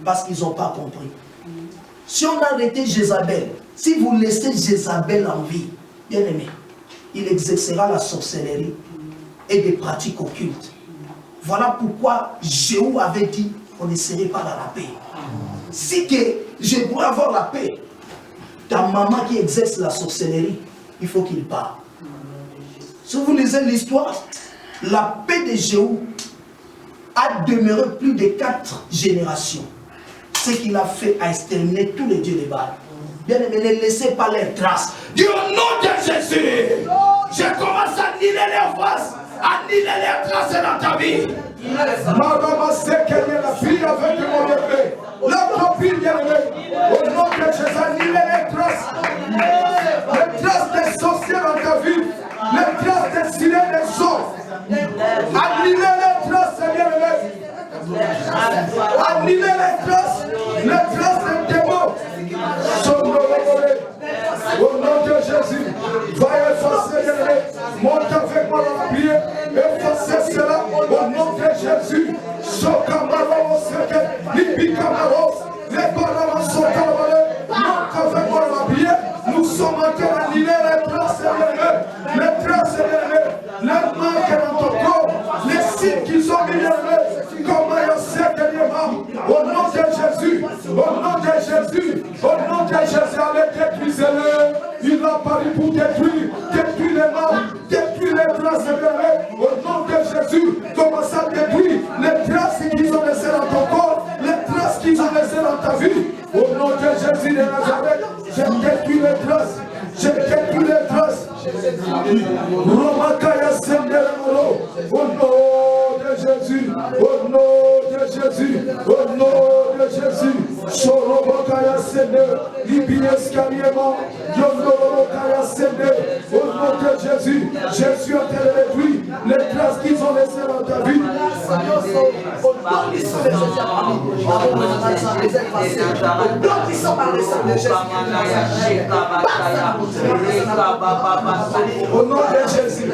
Parce qu'ils n'ont pas compris. Si on arrêtait Jézabel, si vous laissez Jézabel en vie, bien aimé, il exercera la sorcellerie et des pratiques occultes. Voilà pourquoi Jéhu avait dit qu'on ne serait pas dans la paix. Si que je pourrais avoir la paix, ta maman qui exerce la sorcellerie, il faut qu'il parte. Si vous lisez l'histoire, la paix de Jéhu a demeuré plus de 4 générations. Ce qu'il a fait a exterminé tous les dieux de Baal. Bien aimé, ne laissez pas les traces. Dieu, au nom de Jésus, je commence à annihiler les faces, annihiler les traces dans ta vie.
Maman sait qu'elle est la fille avec mon bébé. La copine bien aimée. Au nom de Jésus, annihiler les traces. Les traces des sorciers dans ta vie. Les traces des sirènes des hommes. Annihiler les traces, bien aimé. Annihiler les traces des démons. Au nom de Jésus, va effacer, bien aimé. Monte avec moi dans la prière. Effacez cela au nom de Jésus. Sokamaro, Seke, Lipikamaro, les parents sont calmés. Monte avec moi dans la prière. Nous sommes en train d'annihiler les traces élevées. Les traces élevées. Les marques dans ton corps. Les signes qu'ils ont mis élevés. Comment il sait qu'il est mort. Au nom de Jésus. Au nom de Jésus. Au nom de Jésus. Allez, détruisez-le. Il a paru pour détruire. Détruire les morts. Détruire les traces élevées. Au nom de Jésus. Commence à détruire les traces qu'ils ont laissées dans ton corps. Les traces qu'ils ont laissées dans ta vie. Au nom de Jésus de Nazareth. Je détruis les traces. Je détruis les traces. Romakaya Sendelemolo. Au nom de Jésus. Au nom de Jésus. Au nom de Jésus. Sorobakaya Sende. Libieskaliema. Yondorokaya Sende. Au nom de Jésus. Jésus a détruit les traces qu'ils ont laissées dans ta vie.
Au nom de Jésus.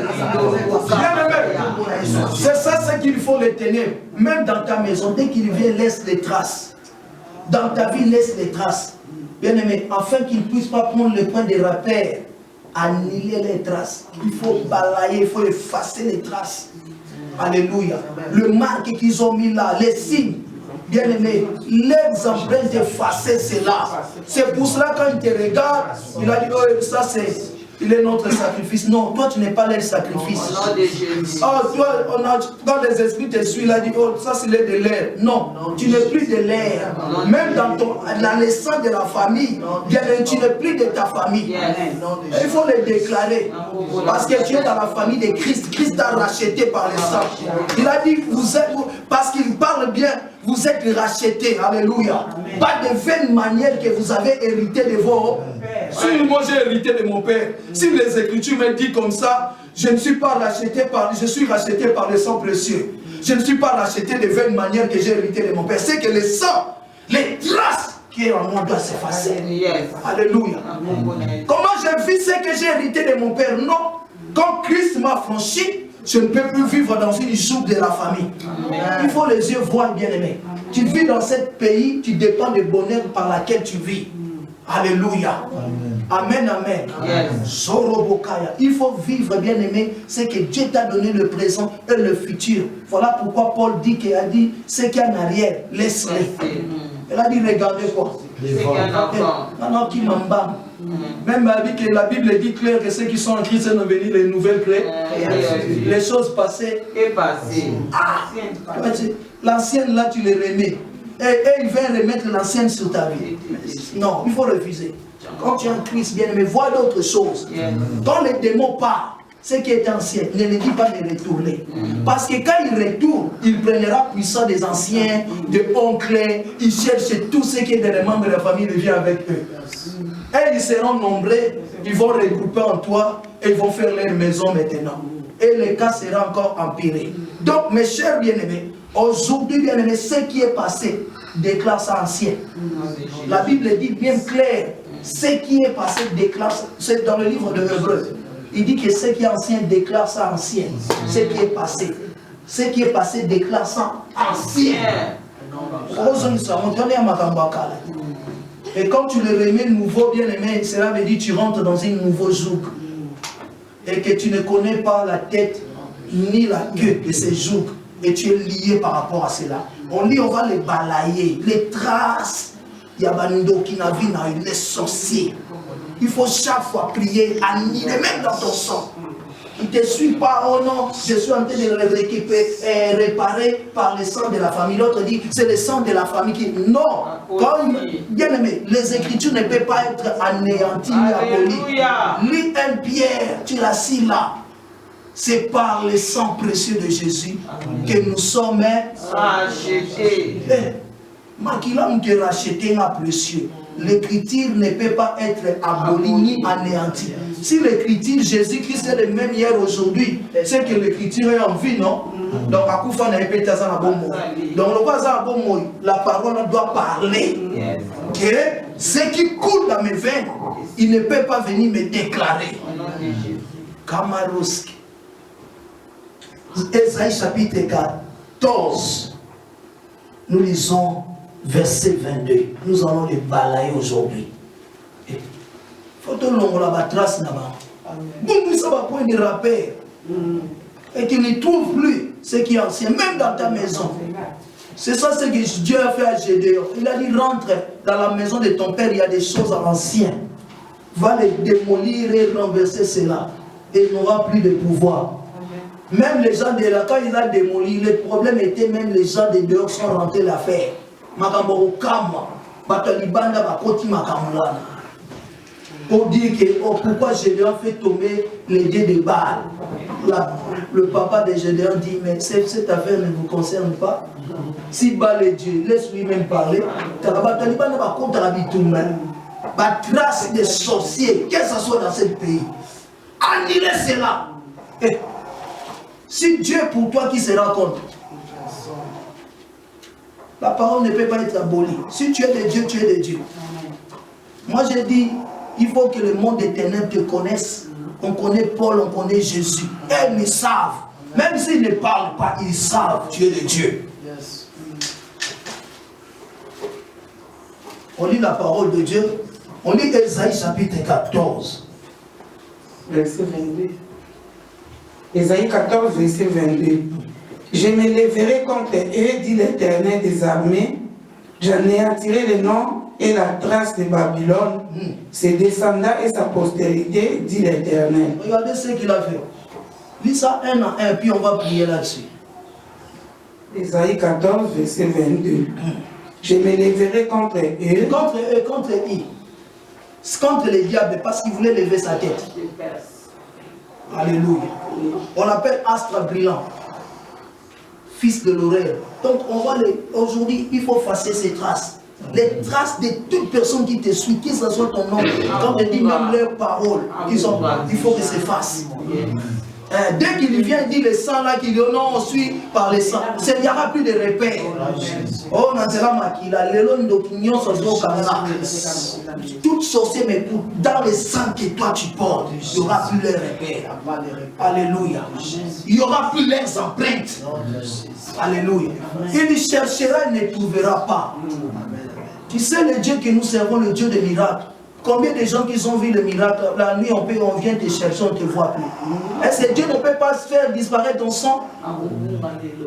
Bien-aimé, c'est ça ce qu'il faut les tenir. Même dans ta maison, dès qu'il vient, laisse les traces. Dans ta vie, laisse les traces.
Bien aimé, afin qu'ils ne puissent pas prendre le point des repères, annihiler les traces. Il faut balayer, il faut effacer les traces. Alléluia. Le marque qu'ils ont mis là, les signes. Bien aimé, les empreintes effacées, c'est là. C'est pour cela quand il te regarde, il a dit, oh, ça c'est... Il est notre sacrifice. Non, toi tu n'es pas leur sacrifice. Oh, toi, quand les esprits te suivent, il a dit, oh, ça c'est de l'air. Non, tu n'es plus de l'air. Même dans la naissance de la famille, tu n'es plus de ta famille. Il faut le déclarer. Parce que tu es dans la famille de Christ. Christ t'a racheté par le sang. Il a dit, vous êtes, parce qu'il parle bien, vous êtes rachetés. Alléluia. Pas de vaine manière que vous avez hérité de vos pères.
Si moi j'ai hérité de mon père, si les Écritures me disent comme ça, je ne suis pas racheté par, je suis racheté par le sang précieux. Je ne suis pas racheté de vaine manière que j'ai hérité de mon père. C'est que le sang, les traces qui est en moi doivent s'effacer. Alléluia. Comment je vis ce que j'ai hérité de mon père? Non. Quand Christ m'a franchi, je ne peux plus vivre dans une soupe de la famille. Il faut les yeux voir, bien aimé. Tu vis dans ce pays, tu dépends du bonheur par lequel tu vis. Alléluia. Amen, amen. Zorobokaya. Il faut vivre, bien aimé, c'est que Dieu t'a donné le présent et le futur. Voilà pourquoi Paul dit qu'il a dit ce qu'il y a en arrière, laisse-les. Il a dit regardez quoi. Maintenant qui m'embarque. Même la Bible dit clair que ceux qui sont en Christ sont devenus les nouvelles créatures. Les choses passées. L'ancienne là tu les remets. Et il va remettre l'ancienne sur ta vie. Non, il faut refuser. Quand tu es en Christ, bien aimé, vois d'autres choses. Quand les démons partent, ce qui est ancien, ne les dit pas de retourner. Parce que quand il retourne, il prendra puissance des anciens, des oncles, il cherche tout ce qui est des membres de la famille, il vient avec eux. Et ils seront nombreux, ils vont regrouper en toi et ils vont faire leur maison maintenant. Et le cas sera encore empiré. Donc, mes chers bien-aimés, aujourd'hui, bien-aimés, ce qui est passé déclare ça ancien. La Bible dit bien clair, ce qui est passé déclare ça. C'est dans le livre de Hébreux. Il dit que ce qui est ancien déclare ça ancien. Ce qui est passé. Ce qui est passé déclare ça ancien. Et quand tu le remets nouveau, bien-aimé, cela veut dire que tu rentres dans un nouveau joug. Et que tu ne connais pas la tête ni la queue de ces jougs. Et tu es lié par rapport à cela. On dit, on va les balayer. Les traces. Il y a les sorciers. Il faut chaque fois prier, annihiler, même dans ton sang. Il ne te suit pas, oh non, je suis en train de le récupérer, réparer par le sang de la famille. L'autre dit, c'est le sang de la famille qui... Non, bien aimé, les Écritures ne peuvent pas être anéanties ni abolies. Lis un Pierre, tu l'as si là. C'est par le sang précieux de Jésus que nous sommes rachetés. Makilam qui est racheté un précieux. L'écriture ne peut pas être abolie ni anéantie. Si l'écriture, Jésus-Christ est le même hier aujourd'hui, c'est que l'écriture est en vie, non? Donc, à Koufa n'a pas été à bon mot. Donc, la parole doit parler. Que ce qui coule dans mes veines, il ne peut pas venir me déclarer. Kamaroski. Ésaïe chapitre 14. Nous lisons verset 22. Nous allons les balayer aujourd'hui. Faut que l'on la trace là-bas. Nous ça va point de rappel. Et qu'il ne trouve plus ce qui est ancien, même dans ta maison. C'est ça ce que Dieu a fait à Gédéon. Il a dit rentre dans la maison de ton père, il y a des choses anciennes. Va les démolir et renverser cela. Et il n'aura plus de pouvoir. Même les gens de là, quand il a démoli, le problème était même les gens de dehors sont rentrés l'affaire. Makambo Kama, Batalibanda Bakoti Makamulana. Pour dire que pourquoi Gédéon fait tomber les dieux de Baal. Le papa de Gédéon dit, mais cette affaire ne vous concerne pas. Si Baal est Dieu, laisse-lui même parler. Batalibanda Bakoti Rabitouma. La trace des sorciers, que ce soit dans ce pays. Annulez cela. Et, si Dieu pour toi qui se raconte, la parole ne peut pas être abolie. Si tu es de Dieu, tu es de Dieu. Moi je dis, il faut que le monde des ténèbres te connaisse. On connaît Paul, on connaît Jésus. Elles le savent. Même s'ils ne parlent pas, ils savent tu es de Dieu. On lit la parole de Dieu On lit Ésaïe chapitre 14.
Verset 22. Ésaïe 14, verset 22. Je me lèverai contre eux, dit l'Éternel des armées. J'en ai attiré le nom et la trace de Babylone, ses descendants et sa postérité, dit l'Éternel.
Regardez ce qu'il a fait. Lis ça un à un, puis on va prier là-dessus.
Ésaïe 14, verset 22. Je me lèverai contre eux.
Contre eux, contre qui? Contre les diables, parce qu'il voulait lever sa tête. Alléluia. On l'appelle astre brillant, fils de l'oreille. Donc on va aujourd'hui, il faut effacer ces traces. Les traces de toute personne qui te suit, qui ce soit ton nom, quand on dit même leurs paroles, il faut que s'efface. Dès qu'il vient, il dit le sang là, qu'il dit oh non, on suit par le sang. Il n'y aura plus de repères. Oh, Nazera Makila, l'élon d'opinion sur le Kanga. Toute sorcière m'écoute, dans le sang que toi tu portes, il n'y aura plus les repères. Alléluia. Il n'y aura plus leurs empreintes. Alléluia. Il cherchera, il ne trouvera pas. Tu sais, le Dieu que nous servons, le Dieu des miracles. Combien de gens qui ont vu le miracle, la nuit on vient te chercher, on ne te voit plus. Est-ce que Dieu ne peut pas faire disparaître ton sang?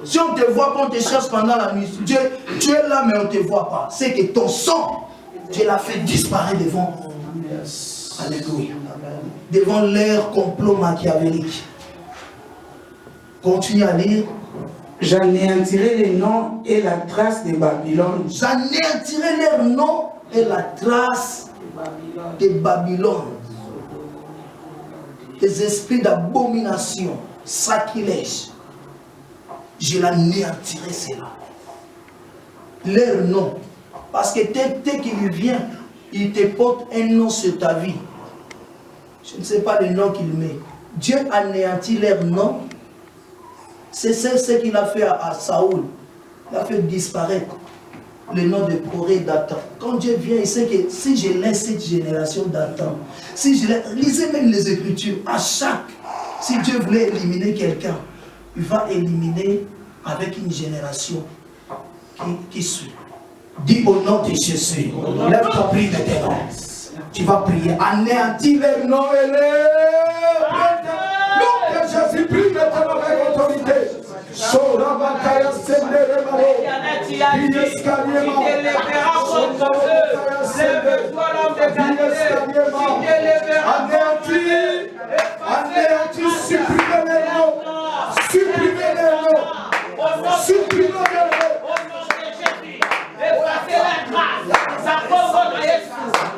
Si on ne te voit pas, on te cherche pendant la nuit. Dieu, tu es là mais on ne te voit pas. C'est que ton sang, Dieu l'a fait disparaître devant. Alléluia. Devant leur complot machiavélique. Continue à lire.
J'anéantirai les noms et la trace de Babylone.
J'anéantirai leur nom et la trace de Babylone. Des esprits d'abomination, sacrilège. Je l'anéantirai cela. Leur nom. Parce que dès qu'il vient, il te porte un nom sur ta vie. Je ne sais pas le nom qu'il met. Dieu anéantit leur nom. C'est ce qu'il a fait à Saoul. Il a fait disparaître le nom de Corée d'Atan. Quand Dieu vient, il sait que si je laisse cette génération d'Atan, si je lisez même les Écritures, à chaque, si Dieu voulait éliminer quelqu'un, il va éliminer avec une génération qui suit. Dis au nom de Jésus, lève ton prix de tes noms. Tu vas prier, anéantis les noms et les...
Que Jésus prie maintenant avec autorité. Sorabakaya Sendere Maro. Bieskaliema. Anéantis, supprimez les noms. Supprimez les noms. Supprimez les noms.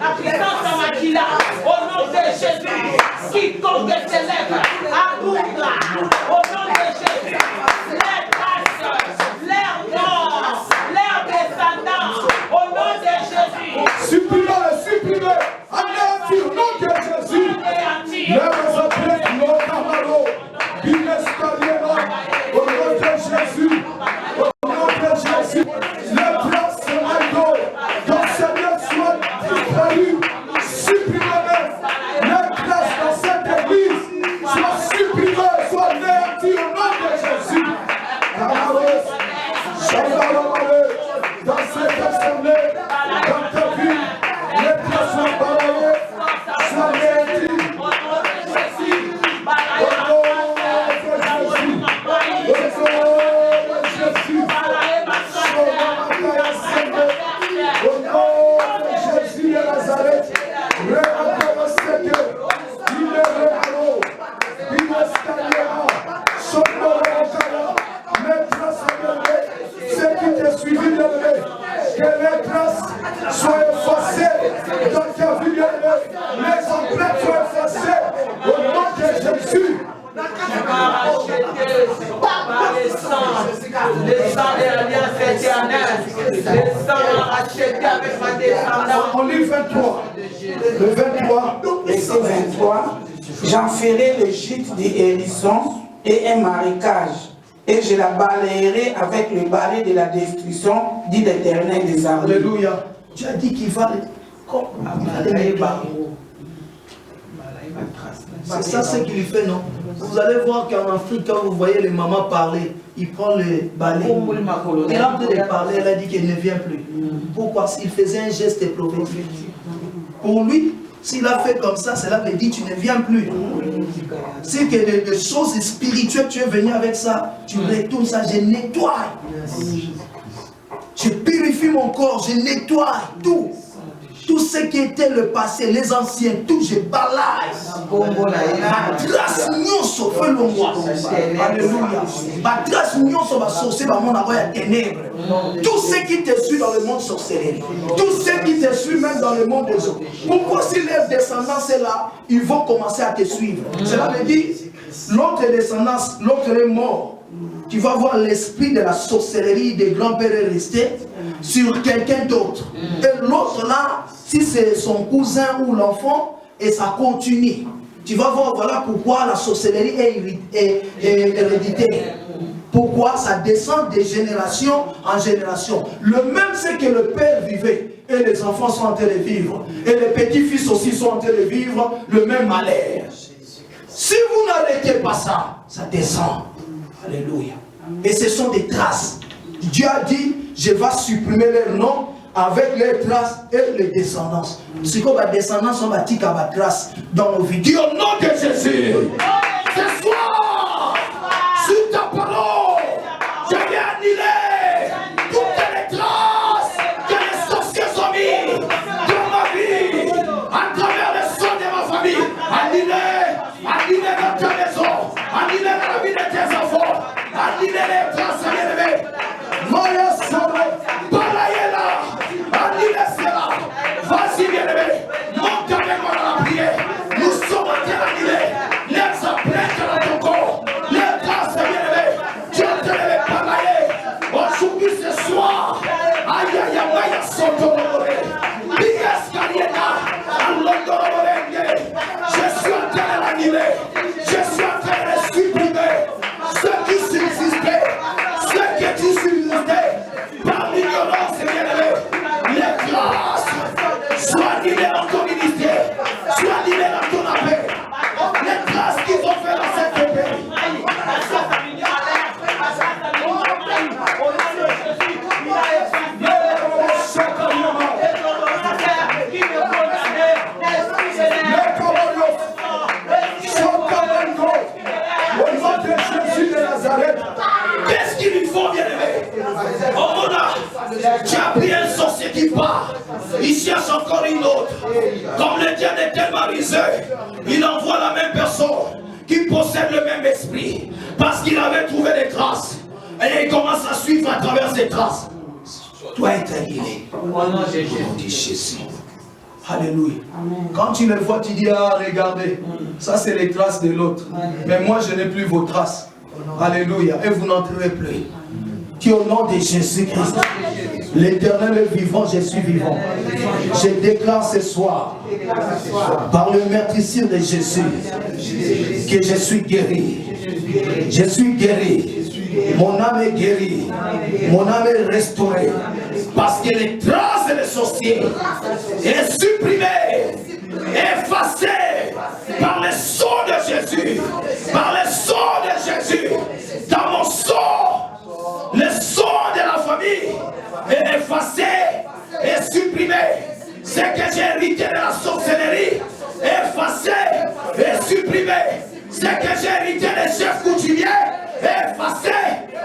La puissance de Makila, au nom de Jésus, quiconque se lève à Boudra, au nom de Jésus, les traces, leurs morts, leurs descendants, au nom de Jésus.
Supprimez, supprimez, anéantis au nom de Jésus. Lève sa tête, non, Camaro, Bieskaliema, au nom de Jésus. Au nom de Jésus, les traces, Maïdo, ton Seigneur soit disparu. Supprimez les traces dans cette église. Soit supprimées, soit anéanties au nom de Jésus. Camaro, Chandalamale, dans cette assemblée, dans ta vie, les traces sont balayées, soient anéanties. Au nom de Jésus. Au nom de Jésus. Au nom de Jésus de Nazareth, ce qui t'est suivi, bien-aimé, que les traces soient effacées dans ta vie, bien-aimé, les empreintes soient effacées au nom de Jésus.
Par les sangs de l'alliance éternelle, les sangs rachetés avec ma descendance.
On lit 23. Le 23.
Verset 23. J'en ferai le gîte des hérissons et un marécage, et je la balayerai avec le balai de la destruction, dit l'Éternel des armées.
Alléluia. Dieu a dit qu'il va les barrer. C'est ça ce qu'il fait, non? Vous allez voir qu'en Afrique, quand vous voyez les mamans parler, ils prennent le balai. Elle est en train de parler, elle a dit qu'elle ne vient plus. Pourquoi? Il faisait un geste prophétique. Pour lui, s'il a fait comme ça, cela veut dire que tu ne viens plus. Si que des choses spirituelles, tu es venu avec ça, tu retournes ça, je nettoie. Je purifie mon corps, je nettoie tout. Tout ce qui était le passé, les anciens, tout, je balaye. Ma trace nyonso fait le moi. Alléluia. Ma trace nyonso va sortir dans mon envoyé ténèbres. Tout ce qui te suit dans le monde sorcellerie, tout ce qui te suit même dans le monde des autres. Pourquoi si leur descendance est là, ils vont commencer à te suivre? Cela veut dire, l'autre descendance, l'autre est mort. Tu vas voir l'esprit de la sorcellerie des grands-pères est resté sur quelqu'un d'autre. Et l'autre là, si c'est son cousin ou l'enfant, et ça continue. Tu vas voir, voilà pourquoi la sorcellerie est héréditaire. Pourquoi ça descend de génération en génération. Le même c'est que le père vivait, et les enfants sont en train de vivre. Et les petits-fils aussi sont en train de vivre le même malheur. Si vous n'arrêtez pas ça, ça descend. Alléluia. Et ce sont des traces. Dieu a dit, je vais supprimer leur nom avec les traces et les descendances. C'est comme la descendance, on va dire qu'il y a des traces dans nos vies. Dis au nom de Jésus, ce soir, sur ta parole, je vais annuler toutes les traces que les sorciers ont mis dans ma vie, à travers le sang de ma famille. Annuler dans ta maison, annuler dans la vie de tes enfants, annuler les traces bien-aimées. Maya Soro, balayez-la, annulez cela. Vas-y bien-aimé, monte avec moi dans la prière. Nous sommes en train d'annuler les empreintes dans ton corps, les traces bien-aimées. Dieu te les balayer. Aujourd'hui ce soir, aïe aïe aïe, Maya Soro, je suis en train de l'annuler. Je suis en train de supprimer ce qui subsistait, ce que tu subsistais par l'ignorance, bien-aimé. Les grâces soient annulées dans ton ministère, soient annulées dans ton appel. Les grâces qu'ils ont fait dans cette pays. Qu'est-ce qu'il lui faut, bien-aimé? Oh mon âme, tu as pris un sorcier qui part. Il cherche encore une autre. Comme le diable est tellement rusé, il envoie la même personne qui possède le même esprit. Parce qu'il avait trouvé des traces. Et il commence à suivre à travers ces traces. Toi, être guéri. Au nom de Jésus. Alléluia. Quand tu le vois, tu dis, ah, regardez, ça c'est les traces de l'autre. Mais moi, je n'ai plus vos traces. Alléluia. Et vous n'entrerez plus. Qui au nom de Jésus-Christ, l'Éternel est vivant, je suis vivant. Je déclare ce soir, par le meurtrissure de Jésus, que je suis guéri. Je suis guéri. Mon âme est guérie. Mon âme est restaurée. Parce que les traces des sorciers est supprimée, effacée par le sang de Jésus. Par le sang de Jésus. Dans mon sang, le sang de la famille est effacé et supprimé. Ce que j'ai hérité de la sorcellerie est effacé et supprimé. Ce que j'ai hérité des chefs coutumiers est effacé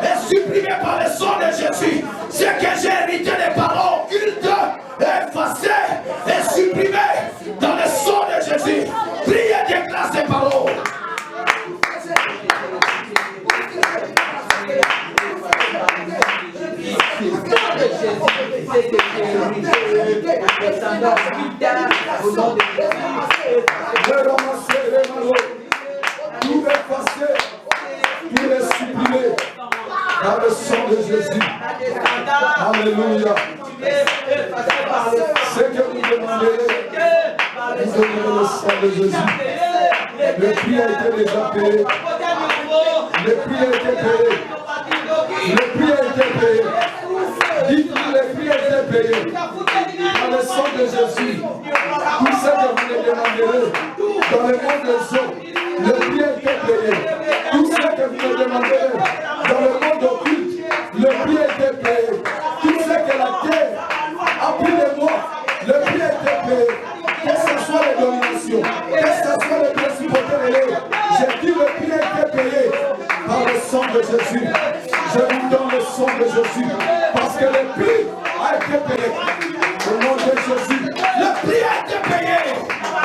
et supprimé par le sang de Jésus. Ce que j'ai hérité des parents occultes est effacé et supprimé dans le sang de Jésus. Priez, déclare ces paroles.
Tout est passé, tout est supprimé dans le sang de Jésus. Alléluia. Ce que vous demandez, vous demandez le sang de Jésus. Le prix a été déjà payé. Le prix a été payé. Le prix a été payé. Dites-lui, le prix a été payé. Dans le sang de Jésus. Tout ce que vous me demanderez dans le monde des hommes, le prix a été payé. Tout ce que vous me demanderez dans le monde occulte, le prix a été payé. Tout ce que la terre a pris de moi, le prix a été payé. Que Jésus, je vous donne le sang de Jésus, parce que le prix a été payé. Au nom de Jésus, le prix a été payé.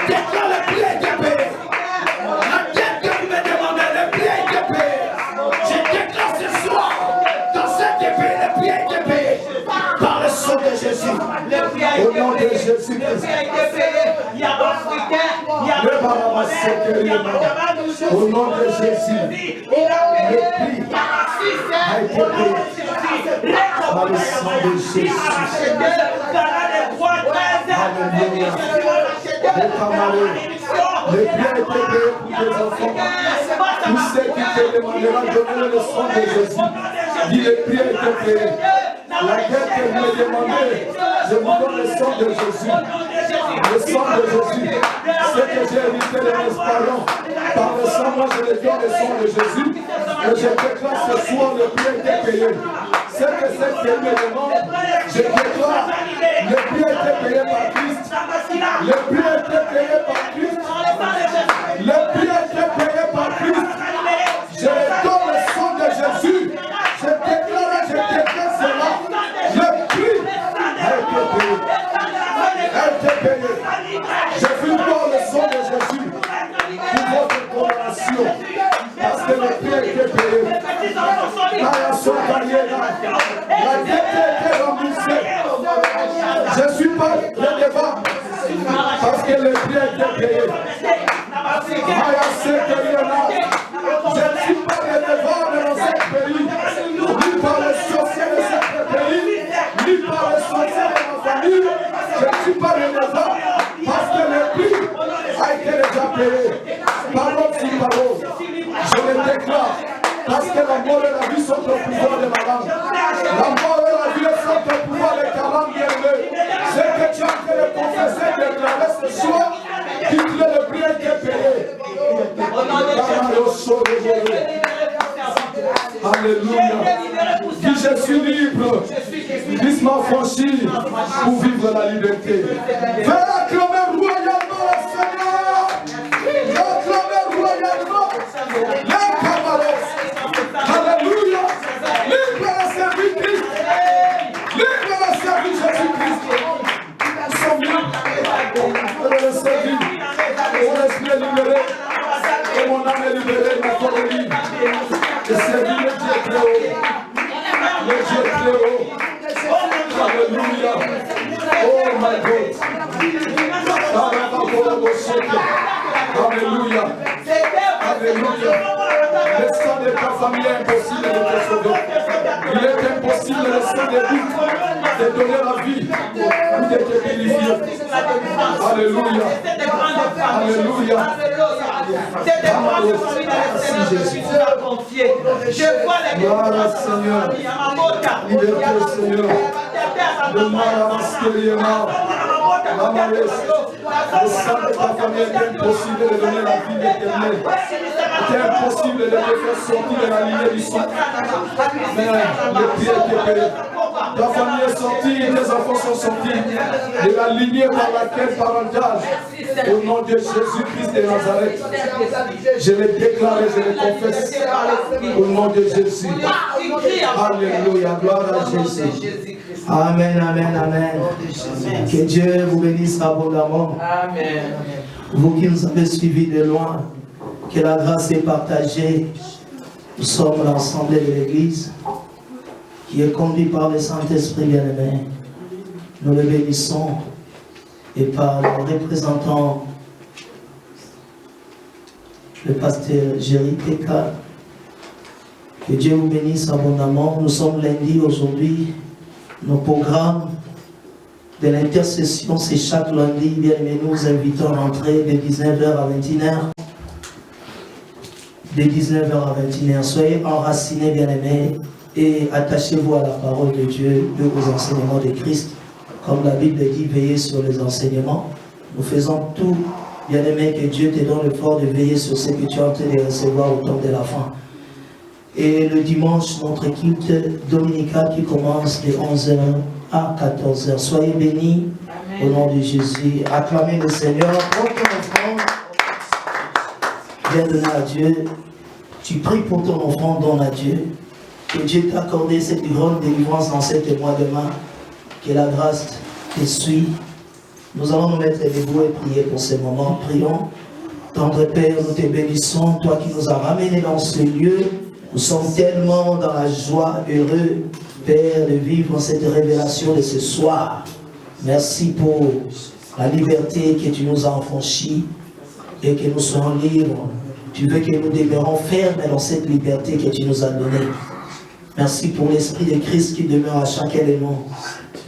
Déclare le prix a été payé. La dette que vous me demandez, le prix a été payé. Je déclare ce soir, dans cette épée, le prix a été payé. Par le sang de Jésus. Au nom de Jésus.
Le prix a été payé. Il y a l'Africain, il y a le
au nom de Jésus, le prix a été payé par le sang de Jésus. Alléluia. Le prix a été payé pour tes enfants. Tous ceux qui te demanderont de donner le sang de Jésus, dis le prix a été payé. La guerre que vous me demandez, je vous donne le sang de Jésus. Le sang de Jésus, ce que j'ai hérité de mes parents. Par le sang, moi je les donne le sang de Jésus. Et je déclare ce soir le prix a été payé. Ce que c'est qui me demande, je déclare le prix a été payé par Christ. Le prix a été payé par Christ. Le prix a été payé par Christ. Je donne le sang de Jésus. Je déclare cela. Le prix a été payé. A été payé. Je veux voir le sang de Jésus pour votre condamnation. Parce que le prix a été payé. La dette a été remboursée. Je ne suis pas redevable. Parce que le prix a été payé. Je ne suis pas redevable dans ce pays. Ni par les sorciers de ce pays, ni par les sorciers de ma famille. Je ne suis pas redevable. Parce que le prix a été déjà payé. Parole sur parole. Je le déclare. Parce que la mort et la vie sont au pouvoir de ma langue. La mort et la vie sont au pouvoir de ta langue bien-aimée. Ce que tu as en train de confesser, de déclarer ce soir, dites-le, le prix a été payé. Alléluia. Dis je suis libre. Dis m'affranchir pour vivre la liberté. Fais acclamer royalement le Seigneur. Acclamer royalement les camarades. Alléluia. Libre à servir Christ. Libre à servir Jésus-Christ. Nous sommes libres. On le servir. Mon esprit est libéré. Et mon âme est libérée. Ma foi est libre. Je servir le Dieu très haut. Le Dieu très haut. Alléluia. Oh my God. Alléluia. Alléluia. Le sang de ta famille est impossible de te sauver. Il est impossible, le sang de Dieu, de donner la vie ou de te purifier. Alléluia. Alléluia.
C'est des grandes familles à l'extérieur que tu nous as confiées. Je vois les
Gloire Seigneur. Liberté Seigneur. Le mal à masquer la malaise. Le sang de ta famille est impossible de donner la vie éternelle. C'est impossible de te faire sortir de la lignée du sang. Mais le prix est payé. Ta famille est sortie, tes enfants sont sortis de la lignée par laquelle parentale. Au nom de Jésus-Christ de Nazareth, je le déclare et je le confesse. Au nom de Jésus. Alléluia. Gloire à Jésus.
Amen, amen, amen. Que Dieu vous bénisse abondamment.
Amen.
Vous qui nous avez suivis de loin, que la grâce est partagée. Nous sommes l'assemblée de l'Église qui est conduite par le Saint-Esprit bien-aimé. Nous le bénissons et par le représentant, le pasteur Jerry Teka. Que Dieu vous bénisse abondamment. Nous sommes lundi aujourd'hui. Nos programmes de l'intercession, c'est chaque lundi. Bien aimé, nous vous invitons à entrer de 19h à 21h. De 19h à 21h. Soyez enracinés, bien aimés, et attachez-vous à la parole de Dieu, aux enseignements de Christ. Comme la Bible dit, veillez sur les enseignements. Nous faisons tout, bien aimé, que Dieu te donne le fort de veiller sur ce que tu es en train de recevoir au temps de la fin. Et le dimanche, notre culte dominical qui commence de 11h à 14h. Soyez bénis. Amen. Au nom de Jésus. Acclamez le Seigneur. Bien donné à Dieu. Tu pries pour ton enfant, donne à Dieu. Que Dieu t'a accordé cette grande délivrance dans cet mois de mai. Que la grâce te suit. Nous allons nous mettre debout et prier pour ces moments. Prions. Tendre Père, nous te bénissons, toi qui nous as ramenés dans ce lieu. Nous sommes tellement dans la joie, heureux, Père, de vivre cette révélation de ce soir. Merci pour la liberté que tu nous as affranchis et que nous soyons libres. Tu veux que nous demeurons fermes dans cette liberté que tu nous as donnée. Merci pour l'Esprit de Christ qui demeure à chaque élément.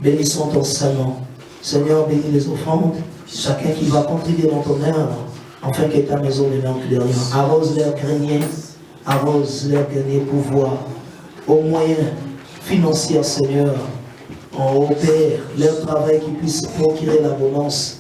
Bénissons ton Saint-Nom. Seigneur, bénis les offrandes, chacun qui va contribuer dans ton œuvre, afin que ta maison ne manque de rien. Arrose leur grenier, pouvoir, au moyen financier, Seigneur. Au Père, leur travail qui puisse procurer l'abondance